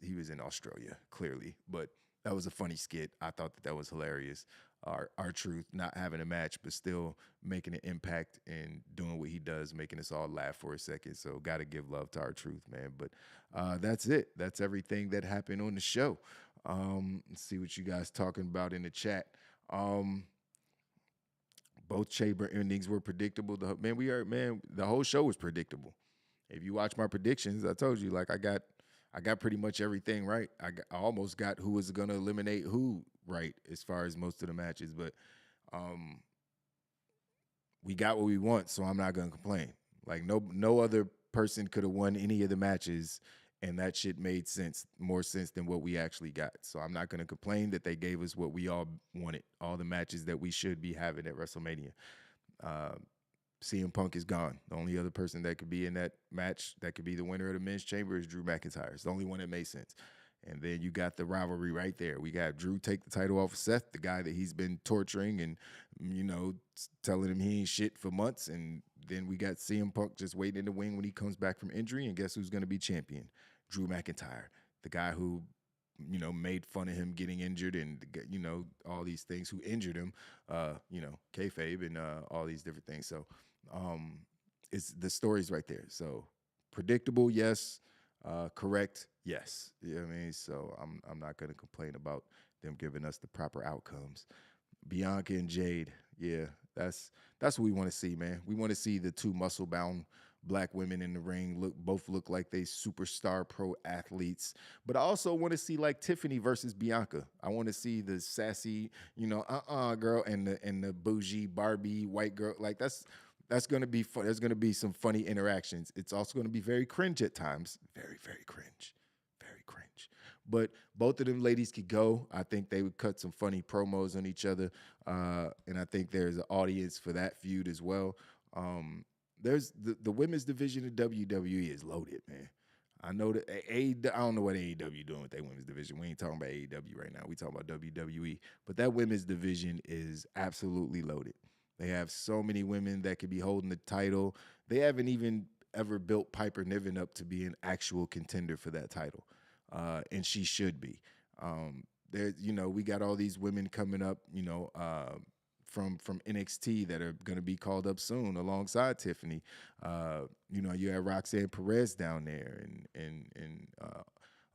he was in Australia, clearly, but that was a funny skit. I thought that was hilarious. R-Truth not having a match, but still making an impact and doing what he does, making us all laugh for a second. So got to give love to R-Truth, man. But that's it. That's everything that happened on the show. Let's see what you guys talking about in the chat. Both chamber endings were predictable. The whole show was predictable. If you watch my predictions, I told you, like, I got pretty much everything right. I almost got who was going to eliminate who right as far as most of the matches, but we got what we want, so I'm not going to complain. Like, no other person could have won any of the matches, and that shit made more sense than what we actually got. So I'm not going to complain that they gave us what we all wanted, all the matches that we should be having at WrestleMania. CM Punk is gone. The only other person that could be in that match that could be the winner of the men's chamber is Drew McIntyre. It's the only one that made sense. And then you got the rivalry right there. We got Drew take the title off of Seth, the guy that he's been torturing and, telling him he ain't shit for months. And then we got CM Punk just waiting in the wing when he comes back from injury. And guess who's going to be champion? Drew McIntyre, the guy who, made fun of him getting injured and, all these things, who injured him, kayfabe and all these different things. So it's the story's right there. So predictable, yes. Correct, yes. You know what I mean? So I'm not going to complain about them giving us the proper outcomes. Bianca and Jade, yeah, that's what we want to see, man. We want to see the two muscle-bound black women in the ring both look like they superstar pro athletes. But I also want to see like Tiffany versus Bianca. I want to see the sassy, girl and the bougie Barbie white girl. Like that's going to be fun. There's going to be some funny interactions. It's also going to be very cringe at times. Very, very cringe. Very cringe. But both of them ladies could go. I think they would cut some funny promos on each other. And I think there's an audience for that feud as well. there's the women's division of WWE is loaded, man. I know that I don't know what AEW doing with their women's division. We ain't talking about AEW right now. We talking about WWE. But that women's division is absolutely loaded. They have so many women that could be holding the title. They haven't even ever built Piper Niven up to be an actual contender for that title, and she should be. There, we got all these women coming up, from NXT that are going to be called up soon alongside Tiffany. You have Roxanne Perez down there, and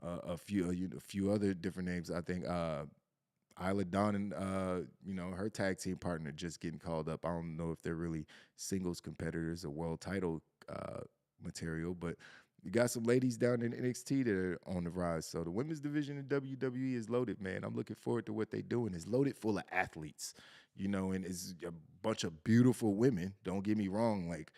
a few other different names. I think Isla Dawn and her tag team partner just getting called up. I don't know if they're really singles competitors or world title material, but you got some ladies down in NXT that are on the rise. So the women's division in WWE is loaded, man. I'm looking forward to what they're doing. It's loaded full of athletes, and it's a bunch of beautiful women. Don't get me wrong, like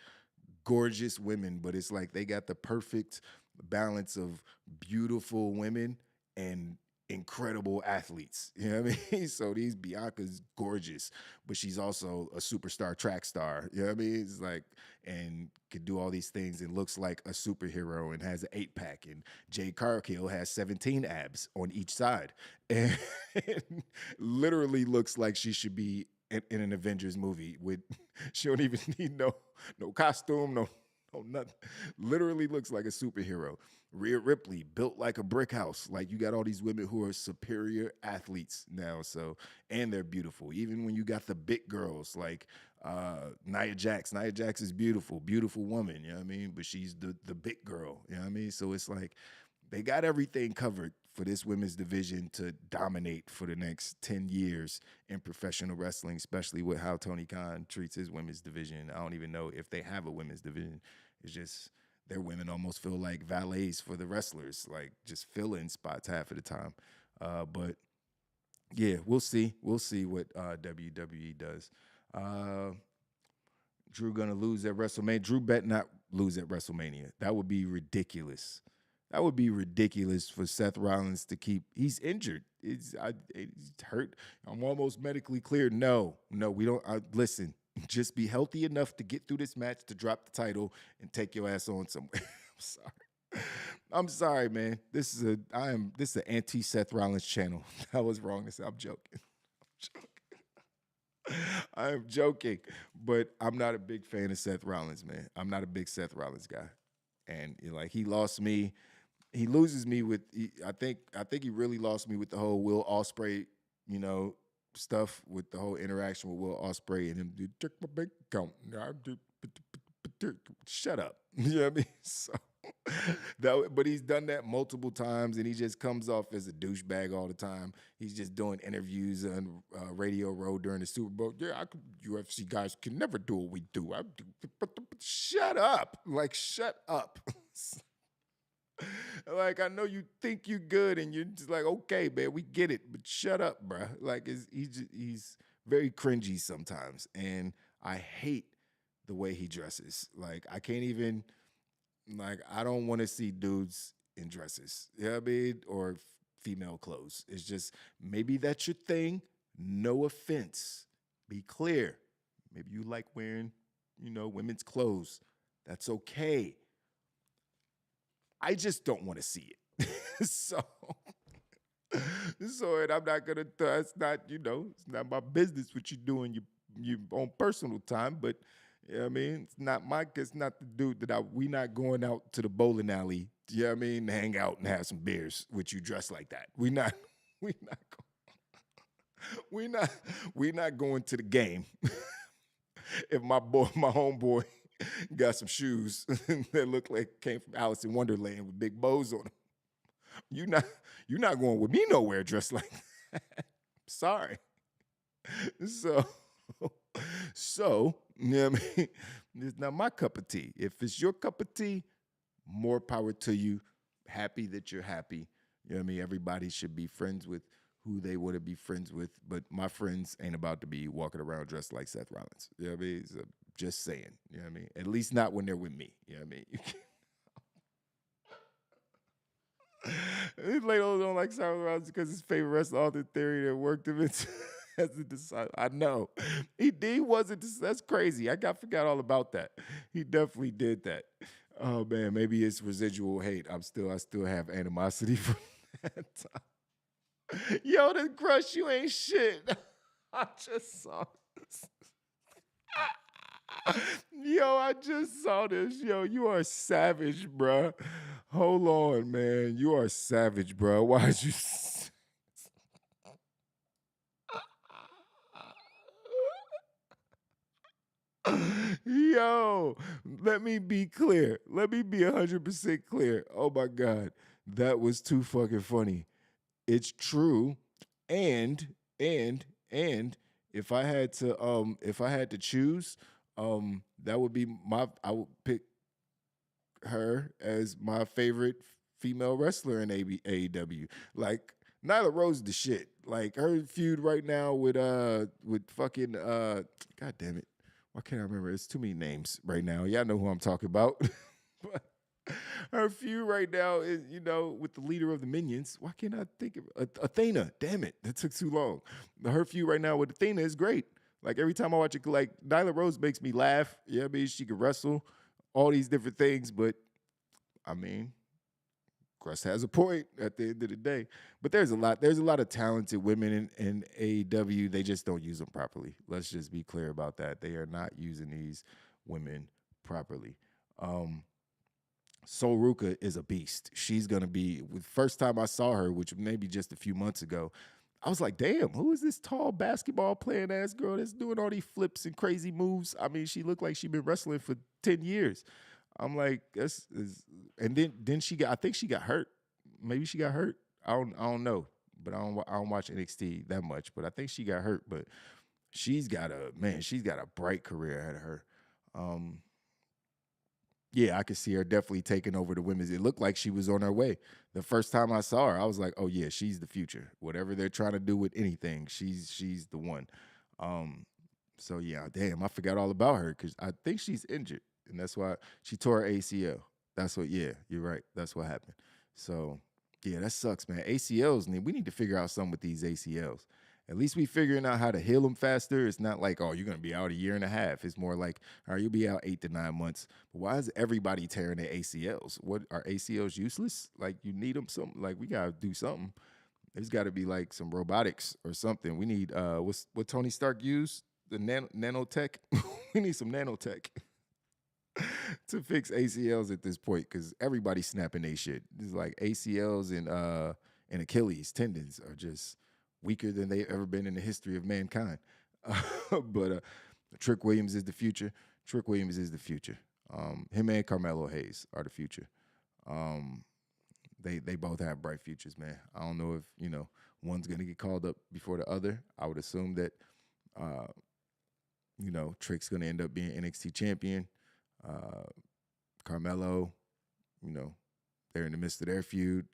gorgeous women, but it's like they got the perfect balance of beautiful women and incredible athletes. You know what I mean? So Bianca's gorgeous, but she's also a superstar track star. You know what I mean? It's like, and could do all these things and looks like a superhero and has an 8-pack. And Jade Cargill has 17 abs on each side. And literally looks like she should be in an Avengers movie she don't even need no costume, no nothing. Literally looks like a superhero. Rhea Ripley built like a brick house. Like, you got all these women who are superior athletes now. So, and they're beautiful. Even when you got the big girls like Nia Jax. Nia Jax is beautiful woman. You know what I mean? But she's the big girl. You know what I mean? So it's like they got everything covered for this women's division to dominate for the next 10 years in professional wrestling, especially with how Tony Khan treats his women's division. I don't even know if they have a women's division. It's just their women almost feel like valets for the wrestlers, like just fill-in spots half of the time. But yeah, we'll see. We'll see what WWE does. Drew gonna lose at WrestleMania. Drew bet not lose at WrestleMania. That would be ridiculous. That would be ridiculous for Seth Rollins to keep. He's injured. He's hurt. I'm almost medically cleared. No, we don't. Listen, just be healthy enough to get through this match to drop the title and take your ass on somewhere. I'm sorry, man. This is an anti Seth Rollins channel. That was wrong to say. I'm joking. I am joking, but I'm not a big fan of Seth Rollins, man. I'm not a big Seth Rollins guy, and he lost me. He loses me with. I think he really lost me with the whole Will Ospreay, stuff with the whole interaction with Will Ospreay and him. Check my bank account. Shut up. You know what I mean? So but he's done that multiple times, and he just comes off as a douchebag all the time. He's just doing interviews on Radio Row during the Super Bowl. Yeah, UFC guys can never do what we do. Shut up. Like, shut up. Like, I know you think you're good, and you're just like, okay, man, we get it, but shut up, bruh. Like, he's very cringy sometimes, and I hate the way he dresses. Like, I can't even, like, I don't want to see dudes in dresses, you know what I mean, or female clothes. It's just, maybe that's your thing. No offense. Be clear. Maybe you like wearing, women's clothes. That's okay. I just don't want to see it. so and I'm not gonna. It's not, it's not my business what you do in your own personal time. But I mean, it's not the dude that we not going out to the bowling alley. You know what I mean? To hang out and have some beers with you dressed like that. We not going to the game. If my homeboy got some shoes that look like came from Alice in Wonderland with big bows on them, you're not going with me nowhere dressed like that. Sorry. So, you know what I mean? It's not my cup of tea. If it's your cup of tea, more power to you. Happy that you're happy. You know what I mean? Everybody should be friends with who they want to be friends with, but my friends ain't about to be walking around dressed like Seth Rollins. You know what I mean? So, just saying. You know what I mean? At least not when they're with me. You know what I mean? These ladies don't like Seth Rollins because his favorite wrestler, all the theory that worked him into. as a disciple. I know he wasn't. That's crazy. Forgot all about that. He definitely did that. Oh man, maybe it's residual hate. I still have animosity from that time. Yo, the crush, you ain't shit. I just saw this. Yo, I just saw this. Yo, you are savage, bruh. Hold on, man. You are savage, bro. Why'd you? Yo, let me be clear. Let me be 100% clear. Oh my God. That was too fucking funny. It's true. And, and if I had to choose, that would be I would pick her as my favorite female wrestler in AEW. Like Nyla Rose the shit. Like her feud right now with fucking God damn it. Why can't I remember? It's too many names right now. Y'all know who I'm talking about. But her feud right now is, with the leader of the Minions. Why can't I think of Athena? Damn it. That took too long. Her feud right now with Athena is great. Like every time I watch it, like Nyla Rose makes me laugh. Yeah, I mean, she can wrestle, all these different things, but I mean, Crust has a point at the end of the day. But there's a lot of talented women in AEW. They just don't use them properly. Let's just be clear about that. They are not using these women properly. Sol Ruka is a beast. She's gonna be. First time I saw her, which maybe just a few months ago, I was like, damn, who is this tall basketball playing ass girl that's doing all these flips and crazy moves? I mean, she looked like she'd been wrestling for 10 years. I'm like, and then I think she got hurt. Maybe she got hurt. I don't know, but I don't watch NXT that much. But I think she got hurt. But she's got a bright career ahead of her. Yeah, I could see her definitely taking over the women's. It looked like she was on her way. The first time I saw her, I was like, oh yeah, she's the future. Whatever they're trying to do with anything, she's the one. So yeah, damn, I forgot all about her because I think she's injured. And that's why she tore her ACL. Yeah, you're right. That's what happened. So, yeah, that sucks, man. ACLs, we need to figure out something with these ACLs. At least we figuring out how to heal them faster. It's not like, oh, you're going to be out a year and a half. It's more like, all right, you'll be out 8 to 9 months. But why is everybody tearing their ACLs? What, are ACLs useless? Like, you need them something? Like, we got to do something. There's got to be like some robotics or something. We need, what Tony Stark used? The nanotech? We need some nanotech. To fix ACLs at this point, because everybody's snapping their shit. It's like ACLs and Achilles tendons are just weaker than they've ever been in the history of mankind. But Trick Williams is the future. Him and Carmelo Hayes are the future. They both have bright futures, man. I don't know if one's gonna get called up before the other. I would assume that Trick's gonna end up being NXT champion. Carmelo, they're in the midst of their feud.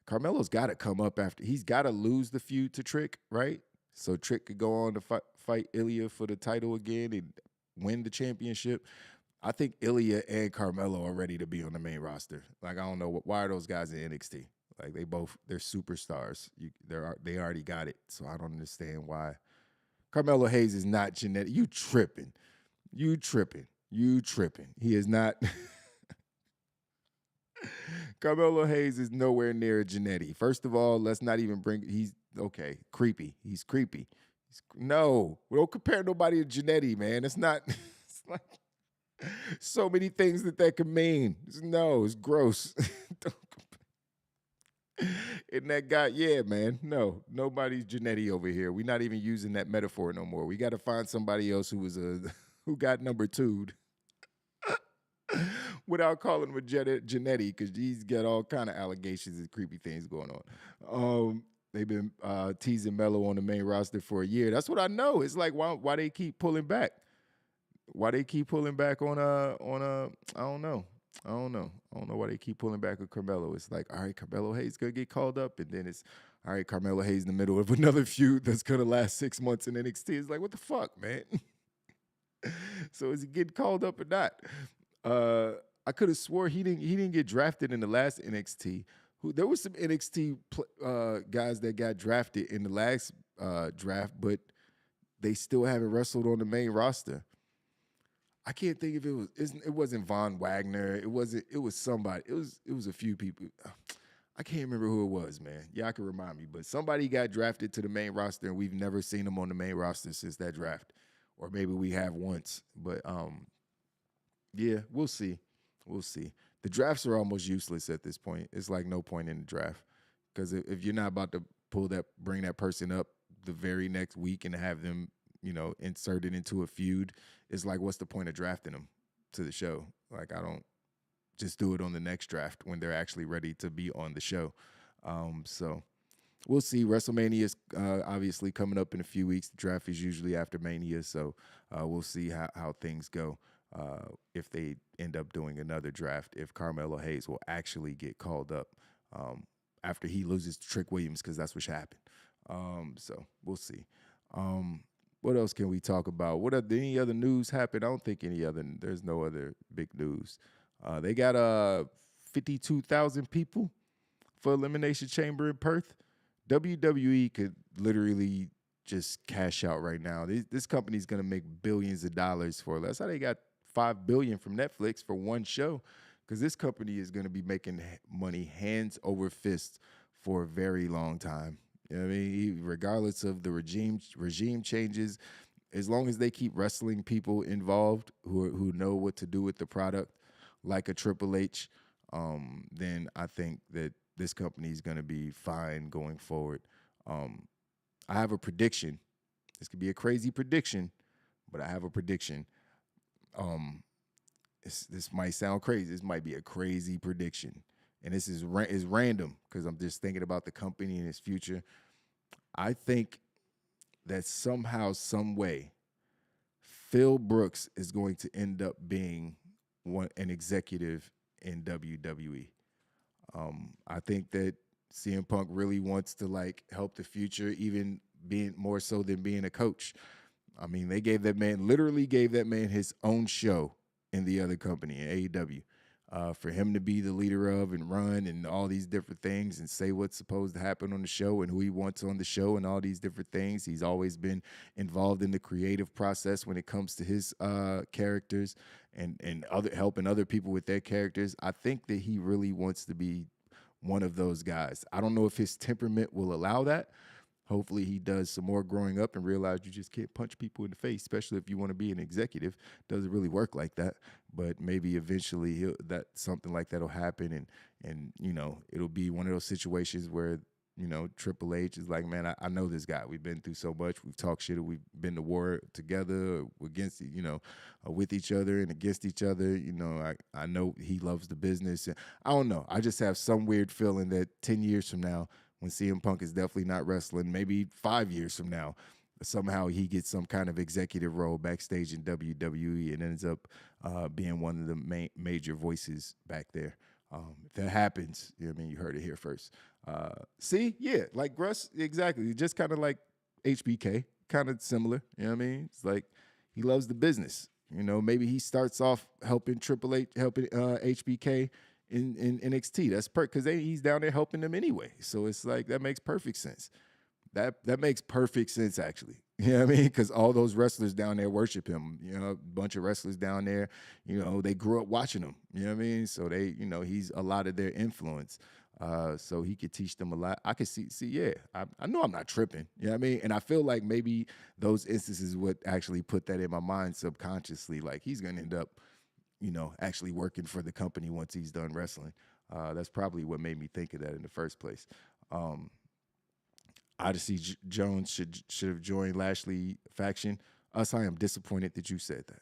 Carmelo's got to come up after. He's got to lose the feud to Trick, right? So Trick could go on to fight Ilya for the title again and win the championship. I think Ilya and Carmelo are ready to be on the main roster. Like, I don't know why are those guys in NXT? Like, they're superstars. They already got it. So I don't understand why. Carmelo Hayes is not genetic. You tripping. He is not. Carmelo Hayes is nowhere near Genetti. First of all, let's not even he's okay. Creepy. He's creepy. No, we don't compare nobody to Genetti, man. It's not. It's like so many things that could mean. It's gross. Don't compare. And that guy, yeah, man. No, nobody's Genetti over here. We're not even using that metaphor no more. We got to find somebody else who got number 2'd without calling him a Genetti, because he's got all kind of allegations and creepy things going on. They've been teasing Melo on the main roster for a year. That's what I know. It's like why they keep pulling back. Why they keep pulling back on I don't know. I don't know why they keep pulling back with Carmelo. It's like, all right, Carmelo Hayes gonna get called up, and then it's all right, Carmelo Hayes in the middle of another feud that's gonna last 6 months in NXT. It's like, what the fuck, man? So is he getting called up or not? I could have swore he didn't get drafted in the last NXT. There was some NXT guys that got drafted in the last draft, but they still haven't wrestled on the main roster. I can't think if it wasn't Von Wagner. It wasn't. It was somebody. It was a few people. I can't remember who it was, man. Y'all can remind me, but somebody got drafted to the main roster, and we've never seen them on the main roster since that draft, or maybe we have once. But yeah, we'll see. We'll see. The drafts are almost useless at this point. It's like no point in the draft because if you're not about to bring that person up the very next week and have them, inserted into a feud, it's like, what's the point of drafting them to the show? Like, I don't just do it on the next draft when they're actually ready to be on the show. So we'll see. WrestleMania is obviously coming up in a few weeks. The draft is usually after Mania, so we'll see how things go. If they end up doing another draft, if Carmelo Hayes will actually get called up after he loses to Trick Williams, because that's what should happen. So we'll see. What else can we talk about? Any other news happened? I don't think there's no other big news. They got 52,000 people for Elimination Chamber in Perth. WWE could literally just cash out right now. This company's going to make billions of dollars for it. That's how they got $5 billion from Netflix for one show, because this company is going to be making money hands over fist for a very long time. You know what I mean? Regardless of the regime changes, as long as they keep wrestling people involved who know what to do with the product, like a Triple H, then I think that this company is going to be fine going forward. I have a prediction. This could be a crazy prediction, but I have a prediction. This might sound crazy. This might be a crazy prediction, and this is random because I'm just thinking about the company and its future. I think that somehow, some way, Phil Brooks is going to end up being an executive in WWE. I think that CM Punk really wants to help the future, even being more so than being a coach. I mean, they literally gave that man his own show in the other company, in AEW, for him to be the leader of and run and all these different things and say what's supposed to happen on the show and who he wants on the show and all these different things. He's always been involved in the creative process when it comes to his characters and helping other people with their characters. I think that he really wants to be one of those guys. I don't know if his temperament will allow that. Hopefully he does some more growing up and realize you just can't punch people in the face, especially if you want to be an executive. Doesn't really work like that. But maybe eventually something like that will happen, and it'll be one of those situations where Triple H is like, man, I know this guy. We've been through so much. We've talked shit. We've been to war together, against with each other and against each other. I know he loves the business. And I don't know. I just have some weird feeling that 10 years from now, when CM Punk is definitely not wrestling, maybe 5 years from now, somehow he gets some kind of executive role backstage in WWE and ends up being one of the major voices back there. If that happens, you heard it here first. See, yeah, like Russ, exactly. Just kind of like HBK, kind of similar. You know what I mean? It's like he loves the business. Maybe he starts off helping Triple H, helping HBK in NXT. That's because he's down there helping them anyway. So it's like that makes perfect sense. That makes perfect sense, actually. You know what I mean? Because all those wrestlers down there worship him. A bunch of wrestlers down there, they grew up watching him. You know what I mean? So they, he's a lot of their influence. So he could teach them a lot. I could see, yeah, I know I'm not tripping. You know what I mean? And I feel like maybe those instances would actually put that in my mind subconsciously. Like he's going to end up, actually working for the company once he's done wrestling. That's probably what made me think of that in the first place. Odyssey Jones should have joined Lashley faction. I am disappointed that you said that.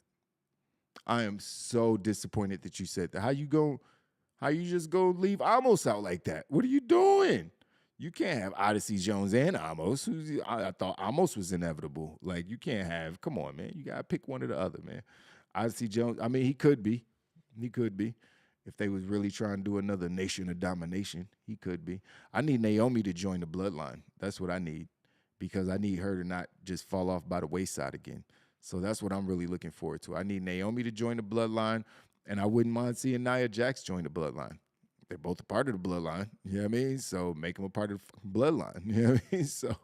I am so disappointed that you said that. How you just go leave Amos out like that? What are you doing? You can't have Odyssey Jones and Amos. I thought Amos was inevitable. Like, you can't have, come on, man. You got to pick one or the other, man. Odyssey Jones, I mean, he could be. He could be. If they was really trying to do another Nation of Domination, he could be. I need Naomi to join the bloodline. That's what I need, because I need her to not just fall off by the wayside again. So that's what I'm really looking forward to. I need Naomi to join the bloodline, and I wouldn't mind seeing Nia Jax join the bloodline. They're both a part of the bloodline. You know what I mean? So make them a part of the bloodline. You know what I mean? So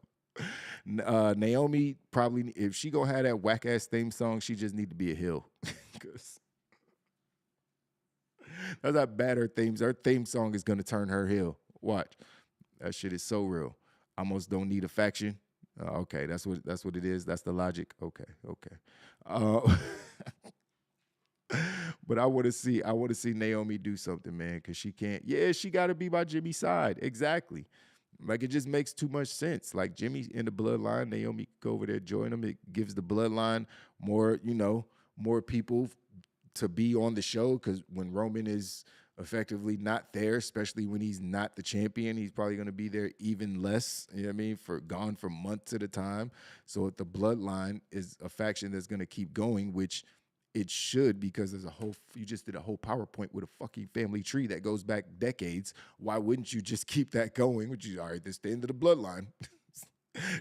Naomi probably, if she gonna have that whack ass theme song, she just need to be a heel. Because that's how bad her theme song is gonna turn her heel. Watch. That shit is so real. Almost don't need a faction. Okay, that's what it is. That's the logic. Okay, okay. Uh, but I want to see Naomi do something, man, because she can't. Yeah, she got to be by Jimmy's side. Exactly. Like it just makes too much sense. Like Jimmy's in the bloodline, Naomi could go over there join him. It gives the bloodline more, more people to be on the show. Because when Roman is effectively not there, especially when he's not the champion, he's probably going to be there even less. You know what I mean? For gone for months at a time. So if the bloodline is a faction that's going to keep going, which it should, because there's you just did a whole PowerPoint with a fucking family tree that goes back decades. Why wouldn't you just keep that going? Which is, all right, this is the end of the bloodline.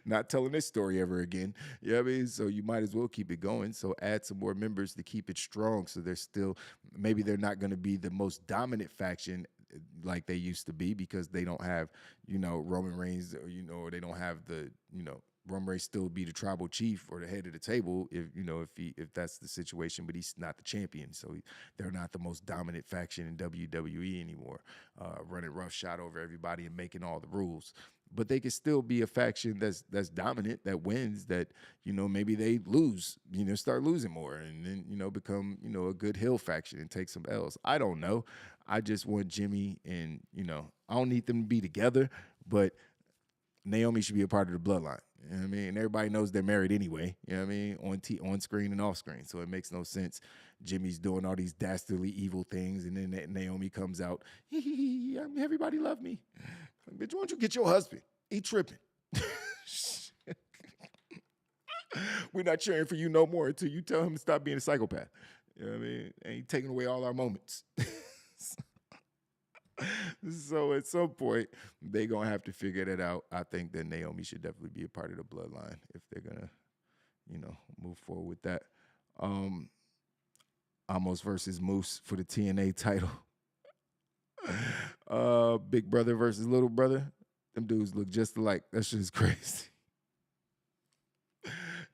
Not telling this story ever again. You know what I mean? So you might as well keep it going. So add some more members to keep it strong. So they're still, maybe they're not going to be the most dominant faction like they used to be, because they don't have, Roman Reigns, or they don't have the, Roman Reigns still be the tribal chief or the head of the table if that's the situation, but he's not the champion. So they're not the most dominant faction in WWE anymore, running roughshod over everybody and making all the rules. But they could still be a faction that's dominant, that wins, that, maybe they lose, start losing more, and then, become, a good heel faction and take some L's. I don't know. I just want Jimmy and, I don't need them to be together, but Naomi should be a part of the bloodline. You know what I mean? And everybody knows they're married anyway. You know what I mean? On screen and off screen. So it makes no sense. Jimmy's doing all these dastardly evil things, and then Naomi comes out, everybody love me. Bitch, why don't you get your husband? He tripping. We're not cheering for you no more until you tell him to stop being a psychopath. You know what I mean? And he taking away all our moments. So at some point, they're going to have to figure that out. I think that Naomi should definitely be a part of the bloodline if they're going to, move forward with that. Amos versus Moose for the TNA title. Big brother versus little brother. Them dudes look just alike. That shit is crazy.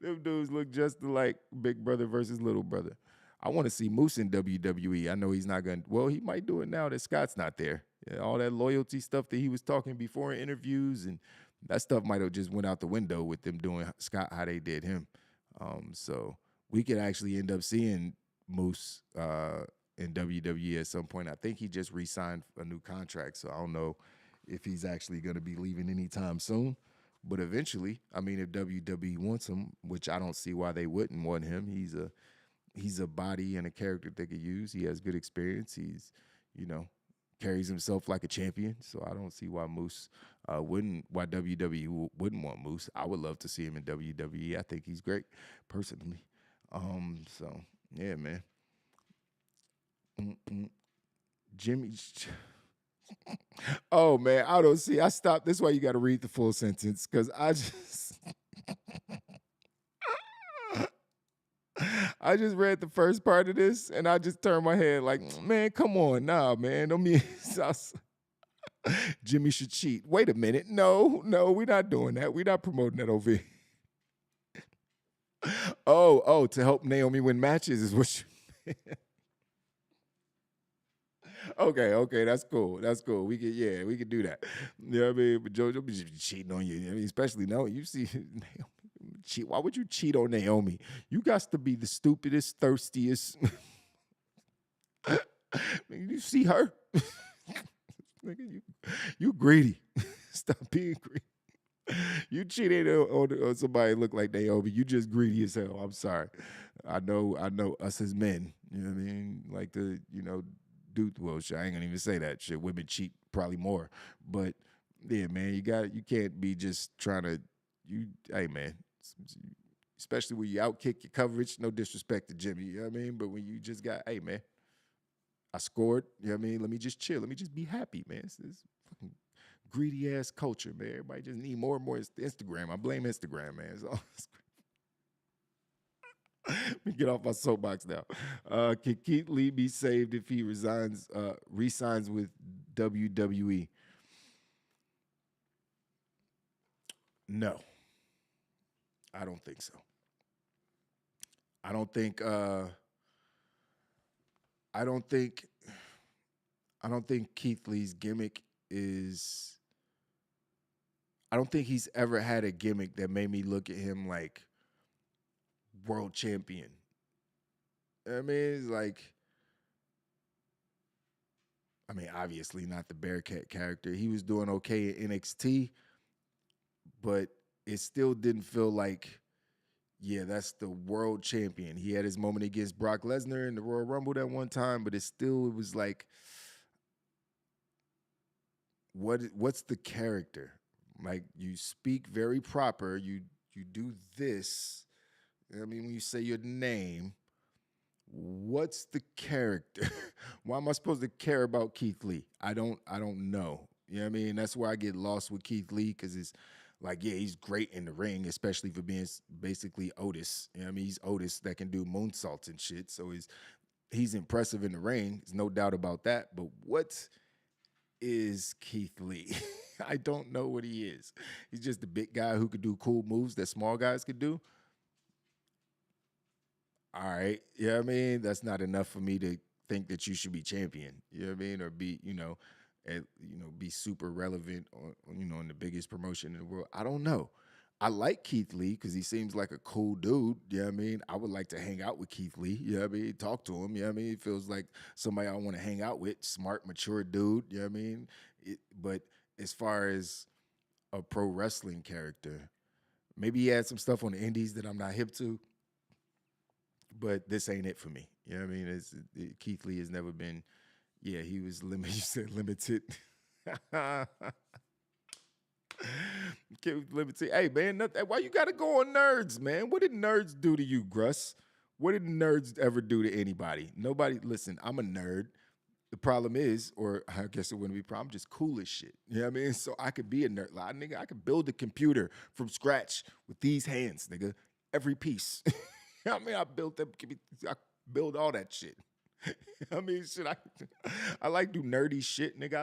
Them dudes look just alike. Big brother versus little brother. I want to see Moose in WWE. I know he's not going to, well, he might do it now that Scott's not there. Yeah, all that loyalty stuff that he was talking before in interviews, and that stuff might have just went out the window with them doing Scott how they did him. So we could actually end up seeing Moose in WWE at some point. I think he just re-signed a new contract, so I don't know if he's actually going to be leaving anytime soon. But eventually, I mean, if WWE wants him, which I don't see why they wouldn't want him, he's a body and a character they could use. He has good experience. He's, carries himself like a champion. So I don't see why why WWE wouldn't want Moose. I would love to see him in WWE. I think he's great, personally. So yeah, man. Jimmy. Oh man, I don't see. I stopped. This is why you got to read the full sentence, because I just read the first part of this, and I just turned my head like, man, come on, nah, man. Don't mean Jimmy should cheat. Wait a minute, no, we're not doing that. We're not promoting that over here. Oh, to help Naomi win matches is what you. Okay, that's cool. We could do that. You know what I mean? But JoJo be cheating on you. I mean, especially now you see Naomi cheat. Why would you cheat on Naomi? You got to be the stupidest, thirstiest. You see her? You greedy. Stop being greedy. You cheated on somebody look like Naomi. You just greedy as hell. I'm sorry. I know us as men, you know what I mean? Like the, well, shit, I ain't gonna even say that shit. Women cheat probably more. But yeah, man, you can't be just trying to, hey man, especially when you outkick your coverage, no disrespect to Jimmy, you know what I mean? But when you just got, hey man, I scored, you know what I mean? Let me just chill. Let me just be happy, man. It's this fucking greedy ass culture, man. Everybody just need more and more Instagram. I blame Instagram, man. It's all Let me get off my soapbox now. Can Keith Lee be saved if he resigns with WWE? No. I don't think so. I don't think. I don't think. I don't think Keith Lee's gimmick is. I don't think he's ever had a gimmick that made me look at him like world champion. I mean, it's like. I mean, obviously not the Bearcat character. He was doing okay at NXT, but it still didn't feel like, yeah, that's the world champion. He had his moment against Brock Lesnar in the Royal Rumble that one time, but it was like, what's the character? Like, you speak very proper. You do this. I mean, when you say your name, what's the character? Why am I supposed to care about Keith Lee? I don't know. You know what I mean? That's where I get lost with Keith Lee, because it's like, yeah, he's great in the ring, especially for being basically Otis. You know what I mean? He's Otis that can do moonsaults and shit. So he's impressive in the ring. There's no doubt about that. But what is Keith Lee? I don't know what he is. He's just a big guy who could do cool moves that small guys could do. All right. You know what I mean? That's not enough for me to think that you should be champion. You know what I mean? Or be, be super relevant in the biggest promotion in the world. I don't know. I like Keith Lee because he seems like a cool dude. You know what I mean? I would like to hang out with Keith Lee. You know what I mean? Talk to him. You know what I mean? He feels like somebody I want to hang out with. Smart, mature dude. You know what I mean? But as far as a pro wrestling character, maybe he had some stuff on the indies that I'm not hip to, but this ain't it for me. You know what I mean? Keith Lee has never been, yeah, he was limited. You said limited. Limited. Hey, man, why you got to go on nerds, man? What did nerds do to you, Gruss? What did nerds ever do to anybody? Nobody, listen, I'm a nerd. The problem is, or I guess it wouldn't be a problem, I'm just cool as shit. You know what I mean? So I could be a nerd. Like, nigga, I could build a computer from scratch with these hands, nigga. Every piece. I mean, I build all that shit. I mean, shit, I like do nerdy shit, nigga.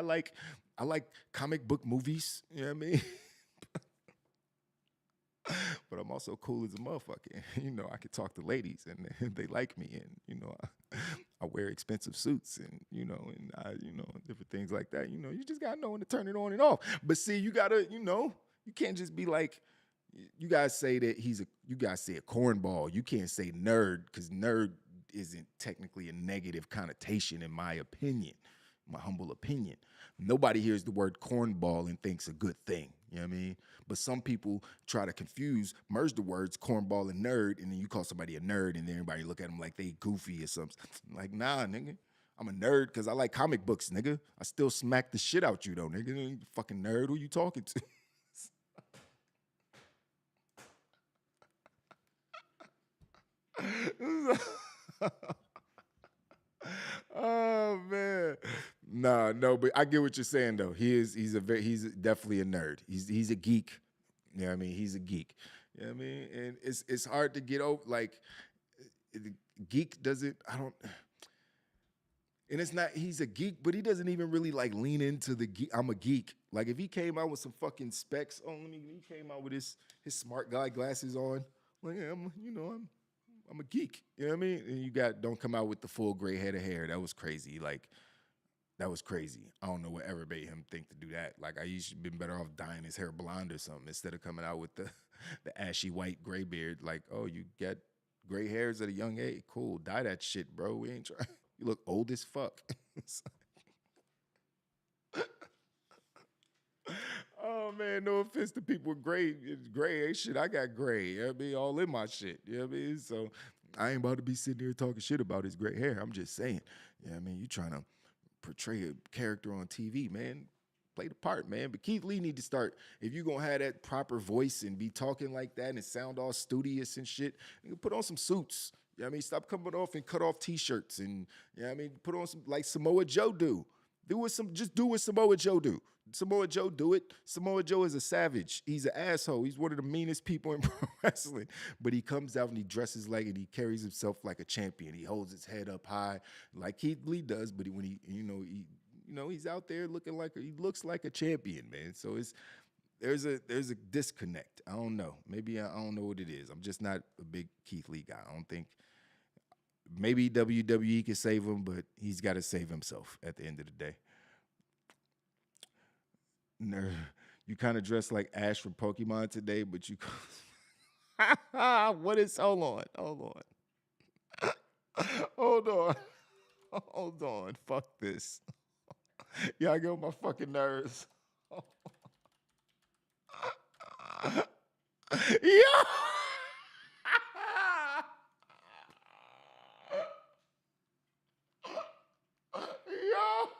I like comic book movies. You know what I mean? But I'm also cool as a motherfucker. You know, I can talk to ladies and they like me, and I wear expensive suits, and different things like that. You know, you just gotta know when to turn it on and off. But see, you gotta, you can't just be like, you guys say that you guys say a cornball. You can't say nerd, because nerd isn't technically a negative connotation, in my opinion, my humble opinion. Nobody hears the word cornball and thinks a good thing. You know what I mean? But some people try to merge the words cornball and nerd, and then you call somebody a nerd, and then everybody look at them like they goofy or something. Like, nah, nigga. I'm a nerd because I like comic books, nigga. I still smack the shit out you, though, nigga. You fucking nerd. Who you talking to? Oh man, no, but I get what you're saying though. He's definitely a nerd. He's a geek. You know what I mean? He's a geek. You know what I mean? And it's hard to get over. Like, the geek doesn't. I don't. And it's not. He's a geek, but he doesn't even really like lean into the geek. I'm a geek. Like, if he came out with some fucking specs on me, he came out with his smart guy glasses on. Like, yeah, I'm a geek. You know what I mean? And don't come out with the full gray head of hair. That was crazy. Like, that was crazy. I don't know what ever made him think to do that. Like, I should have been better off dyeing his hair blonde or something instead of coming out with the ashy white gray beard. Like, oh, you got gray hairs at a young age? Cool. Dye that shit, bro. We ain't trying. You look old as fuck. Oh man, no offense to people with gray hair shit. I got gray. You know what I mean? All in my shit. You know what I mean? So I ain't about to be sitting here talking shit about his gray hair. I'm just saying. You know what I mean? You trying to portray a character on TV, man. Play the part, man. But Keith Lee need to start, if you gonna have that proper voice and be talking like that and sound all studious and shit, you can put on some suits. You know what I mean? Stop coming off and cut off t-shirts, and you know what I mean? Put on some like Samoa Joe do. Just do what Samoa Joe do. Samoa Joe do it. Samoa Joe is a savage. He's an asshole. He's one of the meanest people in pro wrestling. But he comes out and he dresses like it. He carries himself like a champion. He holds his head up high like Keith Lee does. But he's out there looking like he looks like a champion, man. So there's a disconnect. I don't know. Maybe I don't know what it is. I'm just not a big Keith Lee guy. I don't think maybe WWE can save him, but he's got to save himself at the end of the day. You kind of dressed like Ash from Pokemon today, but you. What is? Hold on. Hold on. Hold on. Fuck this. Y'all get on my fucking nerves. Yo! Yo!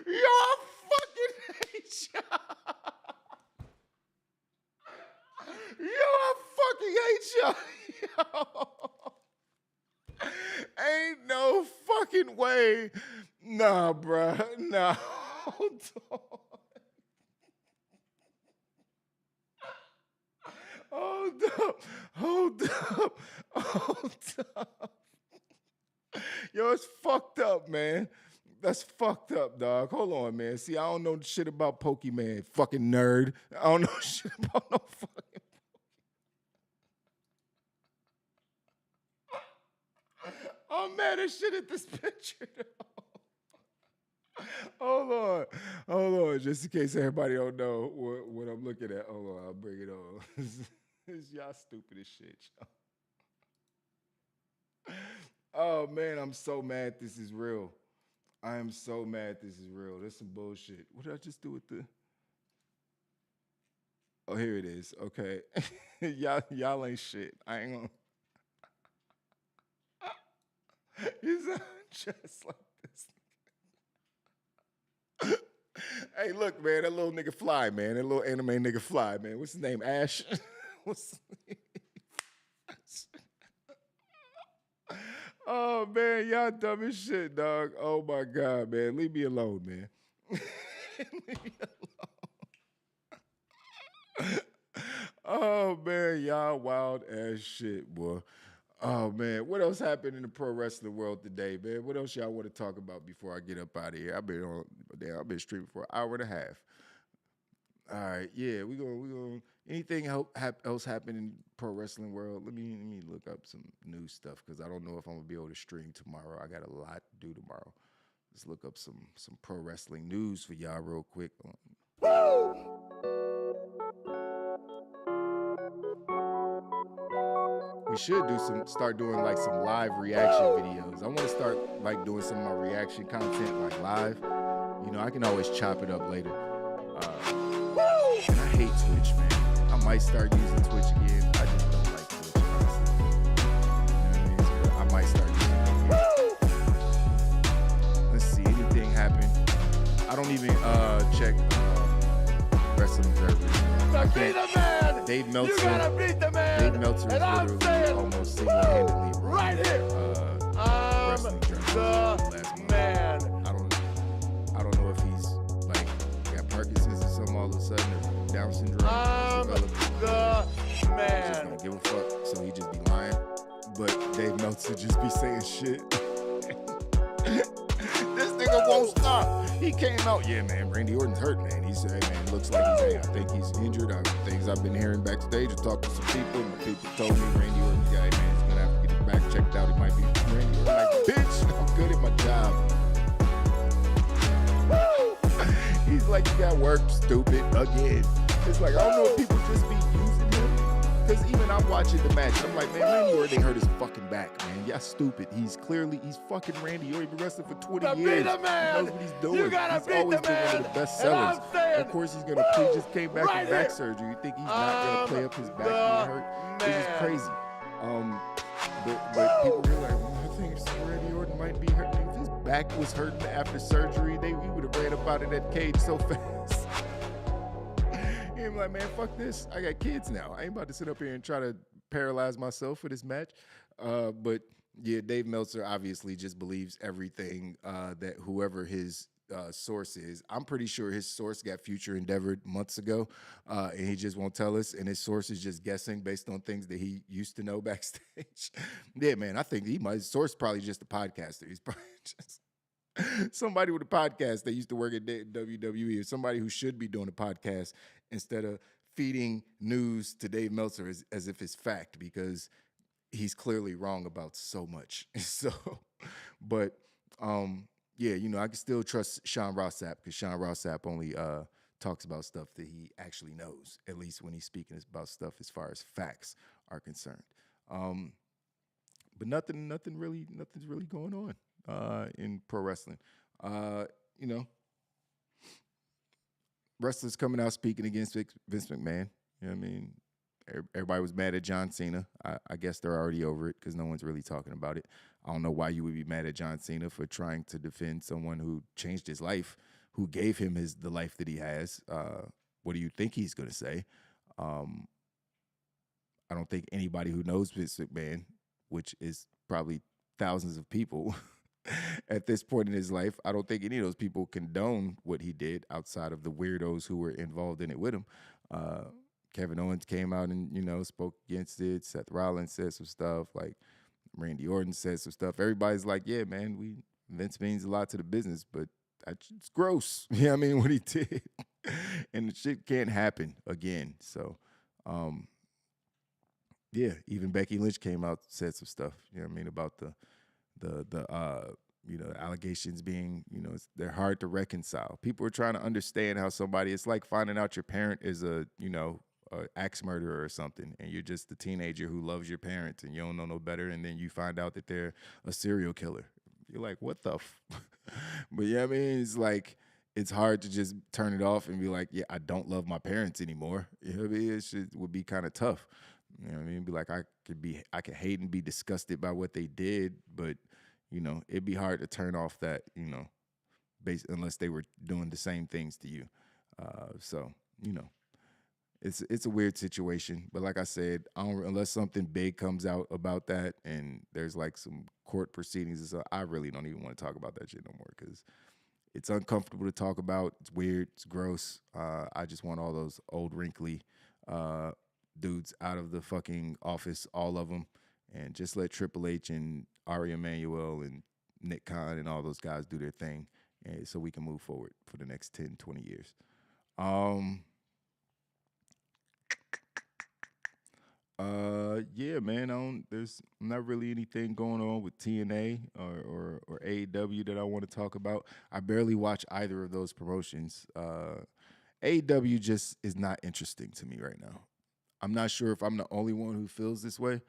Yo, I fucking hate y'all. Yo, I fucking hate y'all. Yo. Ain't no fucking way. Nah, bruh. Nah. Hold on. Hold up. Yo, it's fucked up, man. That's fucked up, dog. Hold on, man. See, I don't know shit about Pokemon, fucking nerd. I don't know shit about no fucking. I'm mad as shit at this picture, though. Hold on. Just in case everybody don't know what I'm looking at. Hold on, I'll bring it on. Y'all stupid as shit, y'all. Oh, man, I'm so mad this is real. I am so mad this is real. That's some bullshit. What did I just do with the... Oh, here it is. Okay. y'all ain't shit. I ain't gonna... He's just like this. Hey, look, man, that little nigga fly, man. That little anime nigga fly, man. What's his name? Ash? What's his name? Oh, man, y'all dumb as shit, dog. Oh, my God, man. Leave me alone, man. Leave me alone. Oh, man, y'all wild ass shit, boy. Oh, man. What else happened in the pro wrestling world today, man? What else y'all want to talk about before I get up out of here? I've been streaming for an hour and a half. All right, yeah, we going anything else happen in pro wrestling world? Let me look up some new stuff because I don't know if I'm gonna be able to stream tomorrow. I got a lot to do tomorrow. Let's look up some pro wrestling news for y'all real quick. We should start doing like some live reaction videos. I want to start like doing some of my reaction content like live. You know, I can always chop it up later. And I hate Twitch, man. I might start using Twitch again. I just don't like Twitch, honestly. You know what I mean? So I might start using it again. Let's see, anything happen? I don't even check Wrestling Observer. I can't. Dave Meltzer. You gotta beat the man. Dave Meltzer is literally almost single-handedly right here. Wrestling journalist The man. I don't know if he's like got Parkinson's or something all of a sudden, or Down syndrome. I'm the He man. just don't give a fuck, so he just be lying. But Dave Meltzer just be saying shit. This nigga won't stop. He came out, yeah, man, Randy Orton's hurt, man. He said, hey, man, looks like I think he's injured. Things I've been hearing backstage and talked to some people, and the people told me Randy Orton's guy, man, he's gonna have to get his back checked out. It might be Randy Orton. Like, bitch, I'm good at my job. He's like, you got work, stupid, again. It's like, I don't know if people just be using him. Because even I'm watching the match, I'm like, man, Randy Orton hurt his fucking back, man. Y'all stupid. He's fucking Randy Orton. He's been wrestling for 20 years. He knows what he's doing. He's always been one of the best sellers. Of course, he just came back from back surgery. You think he's not going to play up his back being hurt? This is crazy. But people be like, well, I think Randy Orton might be hurt. If his back was hurting after surgery, he would have ran up out of that cage so fast. I'm like, man, fuck this. I got kids now. I ain't about to sit up here and try to paralyze myself for this match. But yeah, Dave Meltzer obviously just believes everything that whoever his source is. I'm pretty sure his source got Future Endeavored months ago, and he just won't tell us. And his source is just guessing based on things that he used to know backstage. Yeah, man, I think his source probably just a podcaster. He's probably just. somebody with a podcast that used to work at WWE, or somebody who should be doing a podcast instead of feeding news to Dave Meltzer as if it's fact, because he's clearly wrong about so much. So, but yeah, I can still trust Sean Rossap, because Sean Rossap only talks about stuff that he actually knows, at least when he's speaking about stuff as far as facts are concerned. But nothing's really going on in pro wrestling. You know, wrestlers coming out speaking against Vince McMahon. You know what I mean? Everybody was mad at John Cena. I guess they're already over it because no one's really talking about it. I don't know why you would be mad at John Cena for trying to defend someone who changed his life, who gave him the life that he has. What do you think he's going to say? I don't think anybody who knows Vince McMahon, which is probably thousands of people at this point in his life, I don't think any of those people condone what he did outside of the weirdos who were involved in it with him. Kevin Owens came out and, spoke against it. Seth Rollins said some stuff. Like, Randy Orton said some stuff. Everybody's like, yeah, man, Vince means a lot to the business, but it's gross. You know what I mean? What he did. And the shit can't happen again. So, yeah, even Becky Lynch came out, said some stuff, you know what I mean, about the allegations being, they're hard to reconcile. People are trying to understand how it's like finding out your parent is a axe murderer or something, and you're just a teenager who loves your parents and you don't know no better, and then you find out that they're a serial killer. You're like, what the But yeah, I mean, it's like, it's hard to just turn it off and be like, yeah, I don't love my parents anymore. You know what I mean? It would be kind of tough. You know what I mean? Be like, I could hate and be disgusted by what they did, but it'd be hard to turn off that, unless they were doing the same things to you. So, it's a weird situation. But like I said, unless something big comes out about that and there's like some court proceedings and stuff, I really don't even want to talk about that shit no more, because it's uncomfortable to talk about. It's weird. It's gross. I just want all those old wrinkly dudes out of the fucking office, all of them, and just let Triple H and Ari Emanuel and Nick Khan and all those guys do their thing, and so we can move forward for the next 10, 20 years. Yeah, man, there's not really anything going on with TNA or AEW that I want to talk about. I barely watch either of those promotions. AEW just is not interesting to me right now. I'm not sure if I'm the only one who feels this way.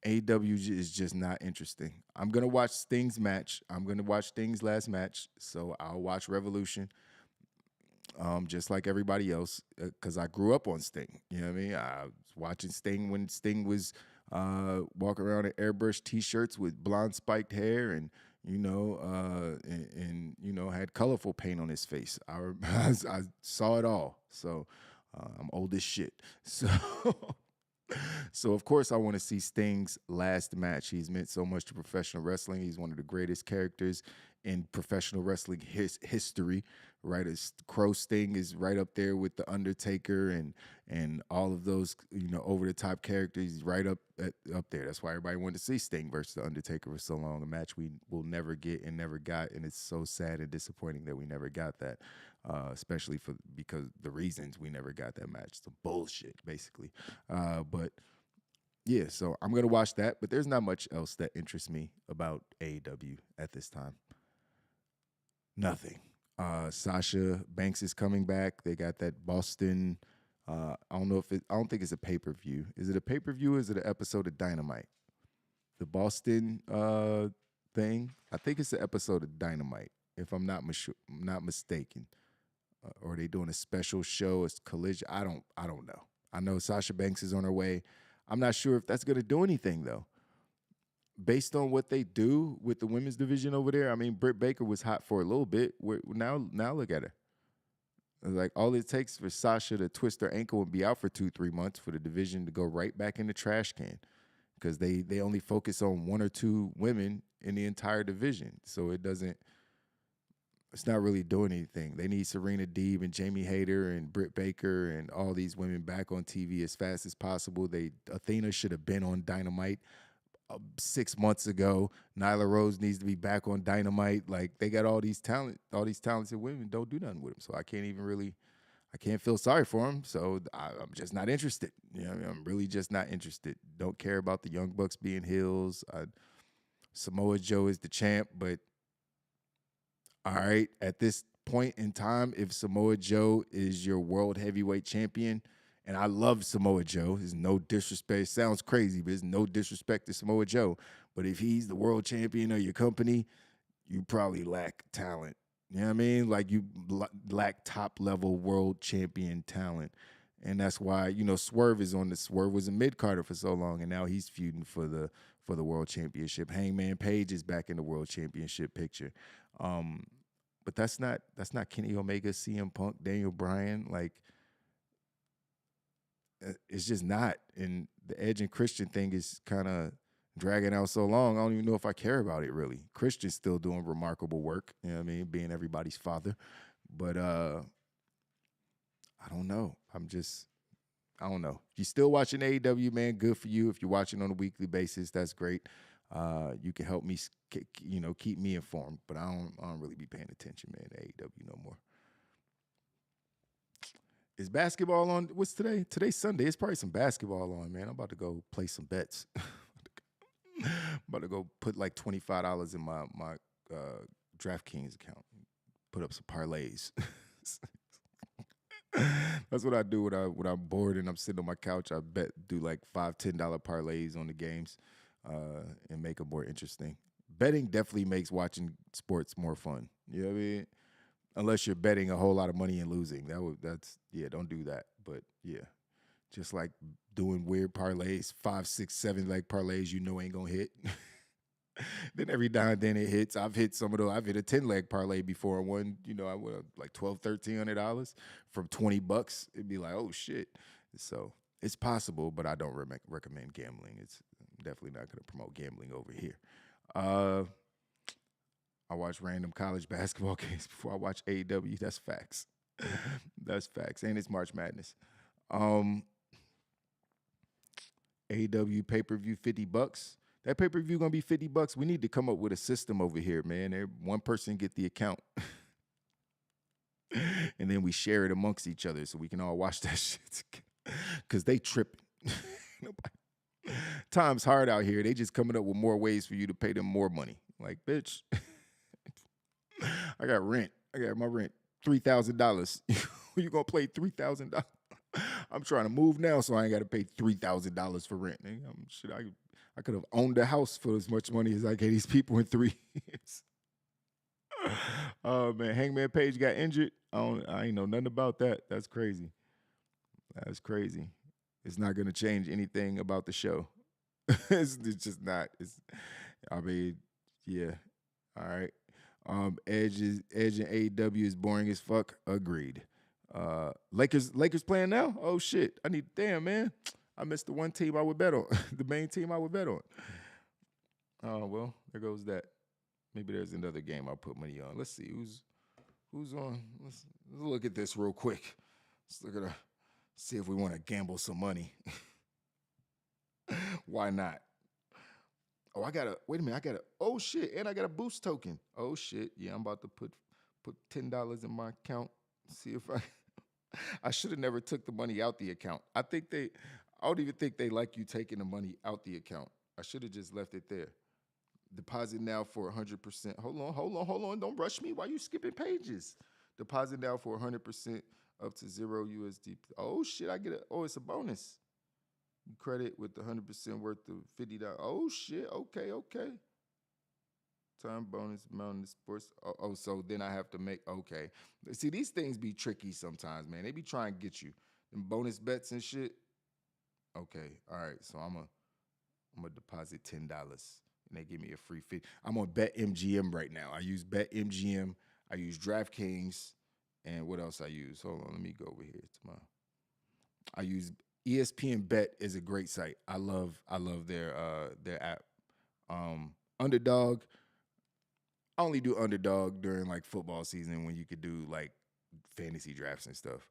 AEW is just not interesting. I'm going to watch Sting's match. I'm going to watch Sting's last match, so I'll watch Revolution, just like everybody else, because I grew up on Sting. You know what I mean? I was watching Sting when Sting was walking around in airbrush T-shirts with blonde spiked hair and, had colorful paint on his face. I saw it all, so I'm old as shit. So of course I want to see Sting's last match. He's meant so much to professional wrestling. He's one of the greatest characters in professional wrestling history, right? As Crow Sting is right up there with the Undertaker and all of those over the top characters. He's right up there. That's why everybody wanted to see Sting versus the Undertaker for so long. A match we will never get and never got, and it's so sad and disappointing that we never got that. Especially because the reasons we never got that match. Some bullshit, basically. But yeah, so I'm gonna watch that. But there's not much else that interests me about AEW at this time. Nothing. Sasha Banks is coming back. They got that Boston. I don't think it's a pay-per-view. Is it a pay-per-view or is it an episode of Dynamite? The Boston thing. I think it's an episode of Dynamite, if I'm not mistaken. Or are they doing a special show, a collision? I don't know. I know Sasha Banks is on her way. I'm not sure if that's going to do anything, though. Based on what they do with the women's division over there, I mean, Britt Baker was hot for a little bit. Now look at her. Like, all it takes for Sasha to twist her ankle and be out for 2-3 months for the division to go right back in the trash can, because they only focus on one or two women in the entire division. So it's not really doing anything. They need Serena Deeb and Jamie Hayter and Britt Baker and all these women back on TV as fast as possible. Athena should have been on Dynamite 6 months ago. Nyla Rose needs to be back on Dynamite. Like they got all these talented women. Don't do nothing with them. So I can't feel sorry for them. So I'm just not interested. You know, I'm really just not interested. Don't care about the Young Bucks being heels. Samoa Joe is the champ, but all right, at this point in time, if Samoa Joe is your world heavyweight champion, and I love Samoa Joe, there's no disrespect. It sounds crazy, but there's no disrespect to Samoa Joe. But if he's the world champion of your company, you probably lack talent. You know what I mean? Like you lack top level world champion talent. And that's why, Swerve is on the Swerve was a mid-carder for so long, and now he's feuding for the world championship. Hangman Page is back in the world championship picture. But that's not Kenny Omega, CM Punk, Daniel Bryan. Like, it's just not. And the Edge and Christian thing is kind of dragging out so long. I don't even know if I care about it really. Christian's still doing remarkable work. You know what I mean? Being everybody's father. But I don't know. I don't know. If you're still watching AEW, man, good for you. If you're watching on a weekly basis, that's great. You can help me, keep me informed. But I don't really be paying attention, man, to AEW no more. Is basketball on? What's today? Today's Sunday. It's probably some basketball on, man. I'm about to go play some bets. I'm about to go put like $25 in my DraftKings account. Put up some parlays. That's what I do when I'm bored and I'm sitting on my couch. I do like $5-10 parlays on the games and make them more interesting. Betting definitely makes watching sports more fun. You know what I mean? Unless you're betting a whole lot of money and losing. Don't do that. But yeah, just like doing weird parlays, 5, 6, 7 leg parlays ain't gonna hit. Then every now and then it hits. I've hit some of those. I've hit a 10-leg parlay before. One, I went like $1,200-$1,300 from $20. It'd be like, oh shit. So it's possible, but I don't recommend gambling. It's definitely not going to promote gambling over here. I watch random college basketball games before I watch AEW. That's facts. That's facts. And it's March Madness. AEW pay-per-view $50. That pay-per-view gonna be $50. We need to come up with a system over here, man. One person get the account. And then we share it amongst each other so we can all watch that shit. Cause they tripping. Time's hard out here. They just coming up with more ways for you to pay them more money. Like, bitch. I got rent. I got my rent. $3,000. You gonna play $3,000? I'm trying to move now, so I ain't got to pay $3,000 for rent. I could have owned a house for as much money as I gave these people in 3 years. Oh man, Hangman Page got injured. I ain't know nothing about that. That's crazy. That's crazy. It's not gonna change anything about the show. It's just not. Yeah. All right. Edge and AEW is boring as fuck. Agreed. Lakers playing now? Oh shit. Damn man. I missed the one team I would bet on. The main team I would bet on. Oh well, there goes that. Maybe there's another game I'll put money on. Let's see who's on. Let's look at this real quick. Let's see if we want to gamble some money. Why not? Oh, oh shit, and I got a boost token. Oh shit, yeah, I'm about to put $10 in my account. See if I should have never took the money out the account. I don't even think they like you taking the money out the account. I should have just left it there. Deposit now for 100%. Hold on. Don't rush me. Why you skipping pages? Deposit now for 100% up to $0 USD. Oh shit, it's a bonus. Credit with the 100% worth of $50. Oh shit, okay. Time bonus, mountain sports. Oh, so then I have to okay. See, these things be tricky sometimes, man. They be trying to get you. Them bonus bets and shit. Okay, all right. So I'm gonna deposit $10 and they give me a free $50. I'm on BetMGM right now. I use BetMGM. I use DraftKings, and what else I use? Hold on, let me go over here to I use ESPN Bet is a great site. I love their app. Underdog. I only do Underdog during like football season when you could do like fantasy drafts and stuff.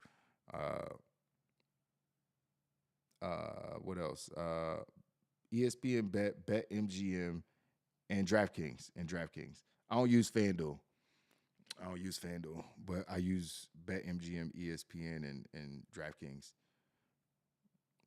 What else? ESPN Bet, Bet MGM, and DraftKings. I don't use FanDuel. But I use BetMGM, ESPN, and DraftKings.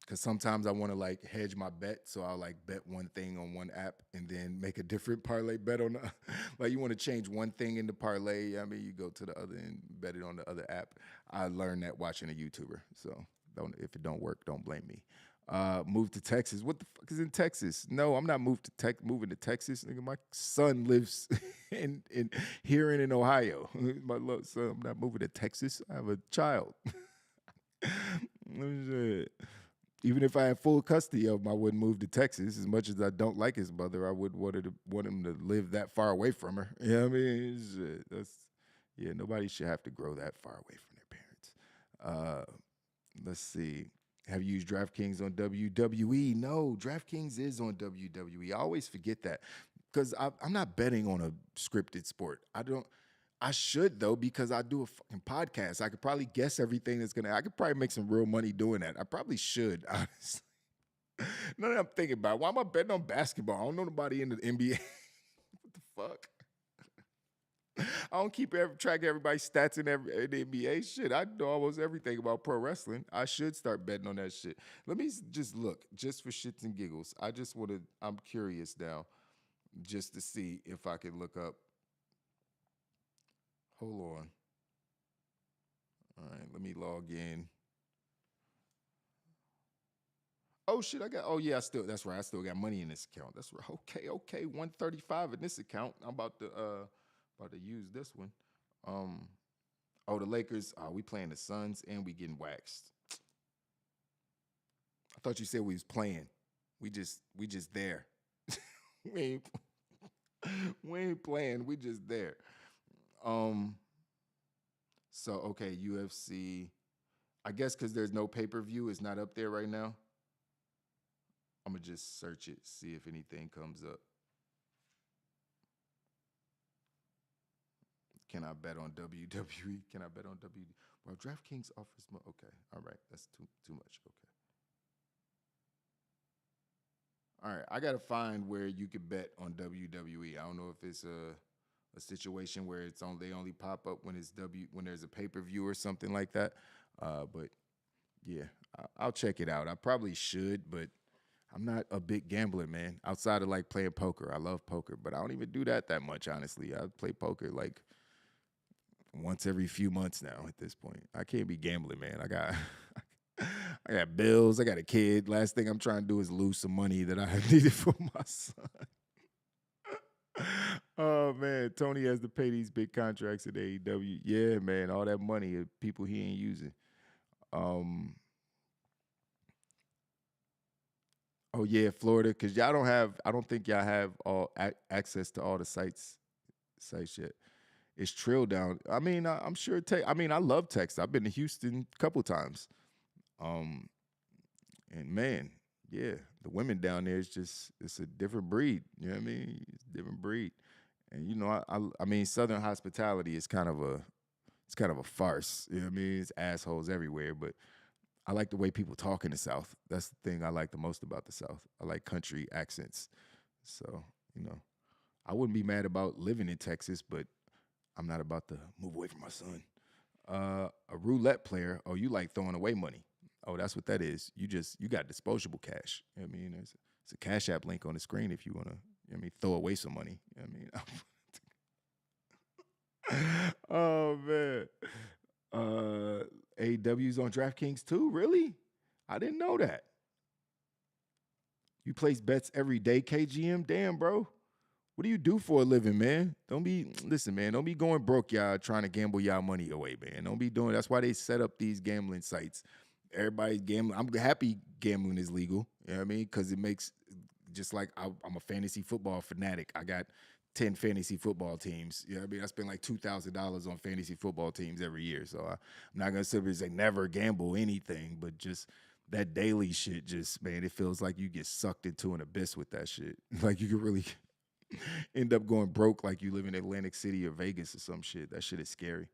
Because sometimes I want to like hedge my bet, so I'll like bet one thing on one app and then make a different parlay bet on the. Like you want to change one thing in the parlay. I mean, you go to the other and bet it on the other app. I learned that watching a YouTuber. So don't if it don't work, don't blame me. Moved to Texas. What the fuck is in Texas? No, I'm not moving to Texas. Nigga, my son lives in here in Ohio. My little son, I'm not moving to Texas. I have a child. Shit. Even if I had full custody of him, I wouldn't move to Texas. As much as I don't like his mother, I would want him to live that far away from her. You know what I mean? Nobody should have to grow that far away from their parents. Let's see. Have you used DraftKings on WWE? No, DraftKings is on WWE. I always forget that because I'm not betting on a scripted sport. I should though because I do a fucking podcast. I could probably guess everything that's gonna. I could probably make some real money doing that. I probably should. Honestly, none that I'm thinking about. Why am I betting on basketball? I don't know nobody in the NBA. What the fuck? I don't keep track of everybody's stats in the NBA. Shit, I know almost everything about pro wrestling. I should start betting on that shit. Let me just look, just for shits and giggles. I'm curious now, just to see if I can look up. Hold on. All right, let me log in. Oh shit, that's right. I still got money in this account. That's right. Okay. 135 in this account. I'm about to use this one. The Lakers, we playing the Suns and we getting waxed. I thought you said we was playing. We just there. we ain't playing. We just there. So okay, UFC. I guess because there's no pay-per-view, it's not up there right now. I'm gonna just search it, see if anything comes up. Can I bet on WWE? Can I bet on WWE? Well, DraftKings offers more. Okay, all right, that's too much. Okay. All right, I gotta find where you could bet on WWE. I don't know if it's a situation where they only pop up when there's a pay-per-view or something like that. But yeah, I'll check it out. I probably should, but I'm not a big gambler, man. Outside of like playing poker, I love poker, but I don't even do that much, honestly. I play poker like once every few months now. At this point, I can't be gambling, man. I got I got bills. I got a kid. Last thing I'm trying to do is lose some money that I have needed for my son. Oh man, Tony has to pay these big contracts at AEW. Yeah, man, all that money of people he ain't using. Oh yeah, Florida, because y'all don't have. I don't think y'all have all access to all the sites yet. It's Trill down. I mean, I'm sure. I love Texas. I've been to Houston a couple times. And man, yeah, the women down there it's a different breed. You know what I mean? It's a different breed. And you know, I mean, Southern hospitality is kind of a farce. You know what I mean? It's assholes everywhere, but I like the way people talk in the South. That's the thing I like the most about the South. I like country accents. So, you know, I wouldn't be mad about living in Texas, but I'm not about to move away from my son. A roulette player, oh, you like throwing away money. Oh, that's what that is. You got disposable cash. You know what I mean? It's a Cash App link on the screen if you want to, you know what I mean, throw away some money. You know what I mean? Oh, man. AEW's on DraftKings too? Really? I didn't know that. You place bets every day, KGM? Damn, bro. What do you do for a living, man? Listen, man, don't be going broke, y'all, trying to gamble y'all money away, man. Don't be doing, that's why they set up these gambling sites. Everybody's gambling. I'm happy gambling is legal, you know what I mean? Because it makes, just like I'm a fantasy football fanatic. I got 10 fantasy football teams. You know what I mean? I spend like $2,000 on fantasy football teams every year. So I'm not going to sit here and say never gamble anything, but just that daily shit just, man, it feels like you get sucked into an abyss with that shit. Like you could really end up going broke like you live in Atlantic City or Vegas or some shit. That shit is scary.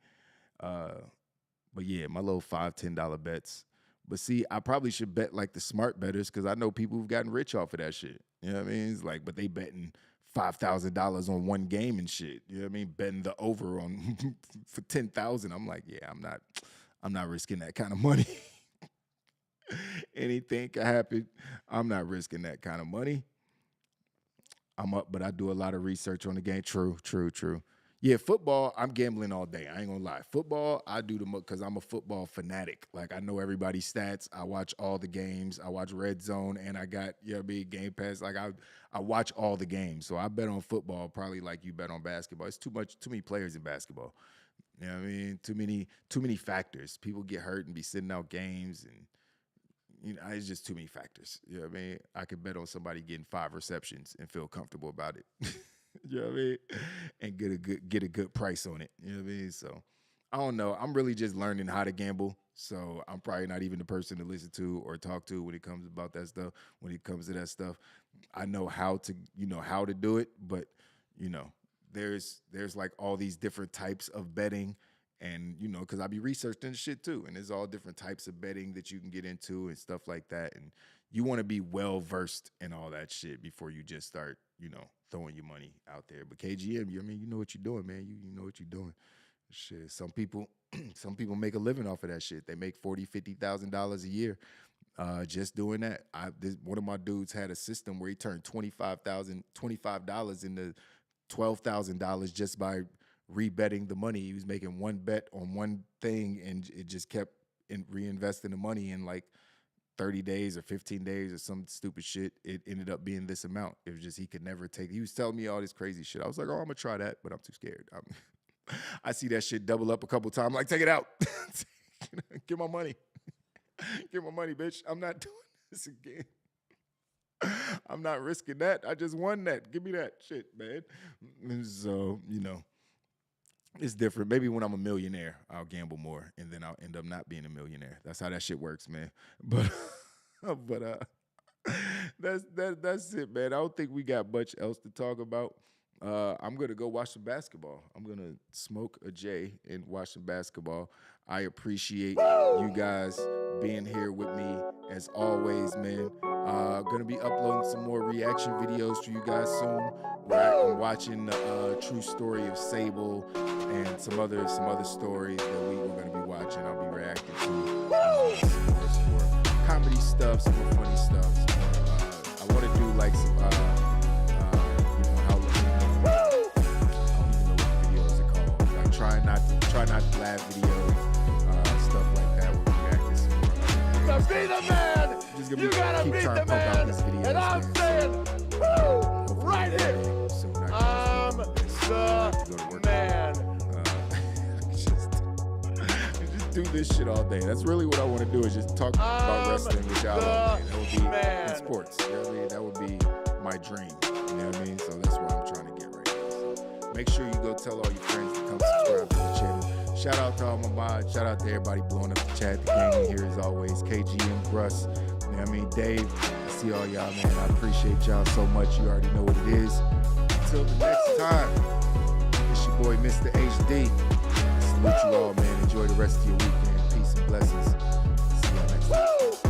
But yeah, my little $5, $10 bets But see, I probably should bet like the smart bettors because I know people who've gotten rich off of that shit. You know what I mean? It's like, but they betting $5,000 on one game and shit. You know what I mean? Betting the over on for 10,000. I'm like, yeah, I'm not risking that kind of money. Anything can happen. I'm not risking that kind of money. I'm up, but I do a lot of research on the game. True. Yeah, football, I'm gambling all day. I ain't gonna lie. Football, I do the most because I'm a football fanatic. Like, I know everybody's stats. I watch all the games. I watch Red Zone, and I got, you know what I mean, Game Pass. Like, I watch all the games. So I bet on football probably like you bet on basketball. It's too many players in basketball. You know what I mean? Too many factors. People get hurt and be sitting out games, and you know, it's just too many factors. You know what I mean? I could bet on somebody getting 5 receptions and feel comfortable about it. You know what I mean? And get a good price on it. You know what I mean? So I don't know. I'm really just learning how to gamble. So I'm probably not even the person to listen to or talk to when it comes about that stuff. When it comes to that stuff, I know how to do it, but you know, there's like all these different types of betting. And, you know, because I be researching shit too. And there's all different types of betting that you can get into and stuff like that. And you want to be well-versed in all that shit before you just start, you know, throwing your money out there. But KGM, you know what you're doing, man. You know what you're doing. Shit, some people make a living off of that shit. They make $40,000, $50,000 a year just doing that. One of my dudes had a system where he turned $25 into $12,000 just by rebetting the money. He was making one bet on one thing, and it just kept reinvesting the money in like 30 days or 15 days or some stupid shit. It ended up being this amount. It was just he could never take. He was telling me all this crazy shit. I was like, oh, I'm gonna try that, but I'm too scared. I see that shit double up a couple times. I'm like, take it out. Get my money. Get my money, bitch. I'm not doing this again. I'm not risking that. I just won that. Give me that shit, man. So, you know, it's different. Maybe when I'm a millionaire, I'll gamble more, and then I'll end up not being a millionaire. That's how that shit works, man. But that's it, man. I don't think we got much else to talk about. I'm gonna go watch some basketball. I'm gonna smoke a J and watch some basketball. I appreciate you guys being here with me as always, man. Gonna be uploading some more reaction videos for you guys soon. Where I'm watching the true story of Sable and some other stories that we're gonna be watching. I'll be reacting to some more comedy stuff, some more funny stuff. I want to do like some Try not to laugh videos, stuff like that. We're reacting to To be the man, you gotta beat the man. And I'm saying, woo, right here. I'm the man. Just do this shit all day. That's really what I want to do, is just talk about wrestling with y'all all day. That would be in sports. You know what I mean? That would be my dream. You know what I mean? So that's what I'm trying to get right now. So make sure you go tell all your friends to come subscribe to the channel. Shout out to all my mods. Shout out to everybody blowing up the chat. The gang in here as always. KGM, Russ. You know what I mean? Dave. I see all y'all, man. I appreciate y'all so much. You already know what it is. Until the next time, it's your boy, Mr. HD. Salute you all, man. Enjoy the rest of your weekend. Peace and blessings. See y'all next time.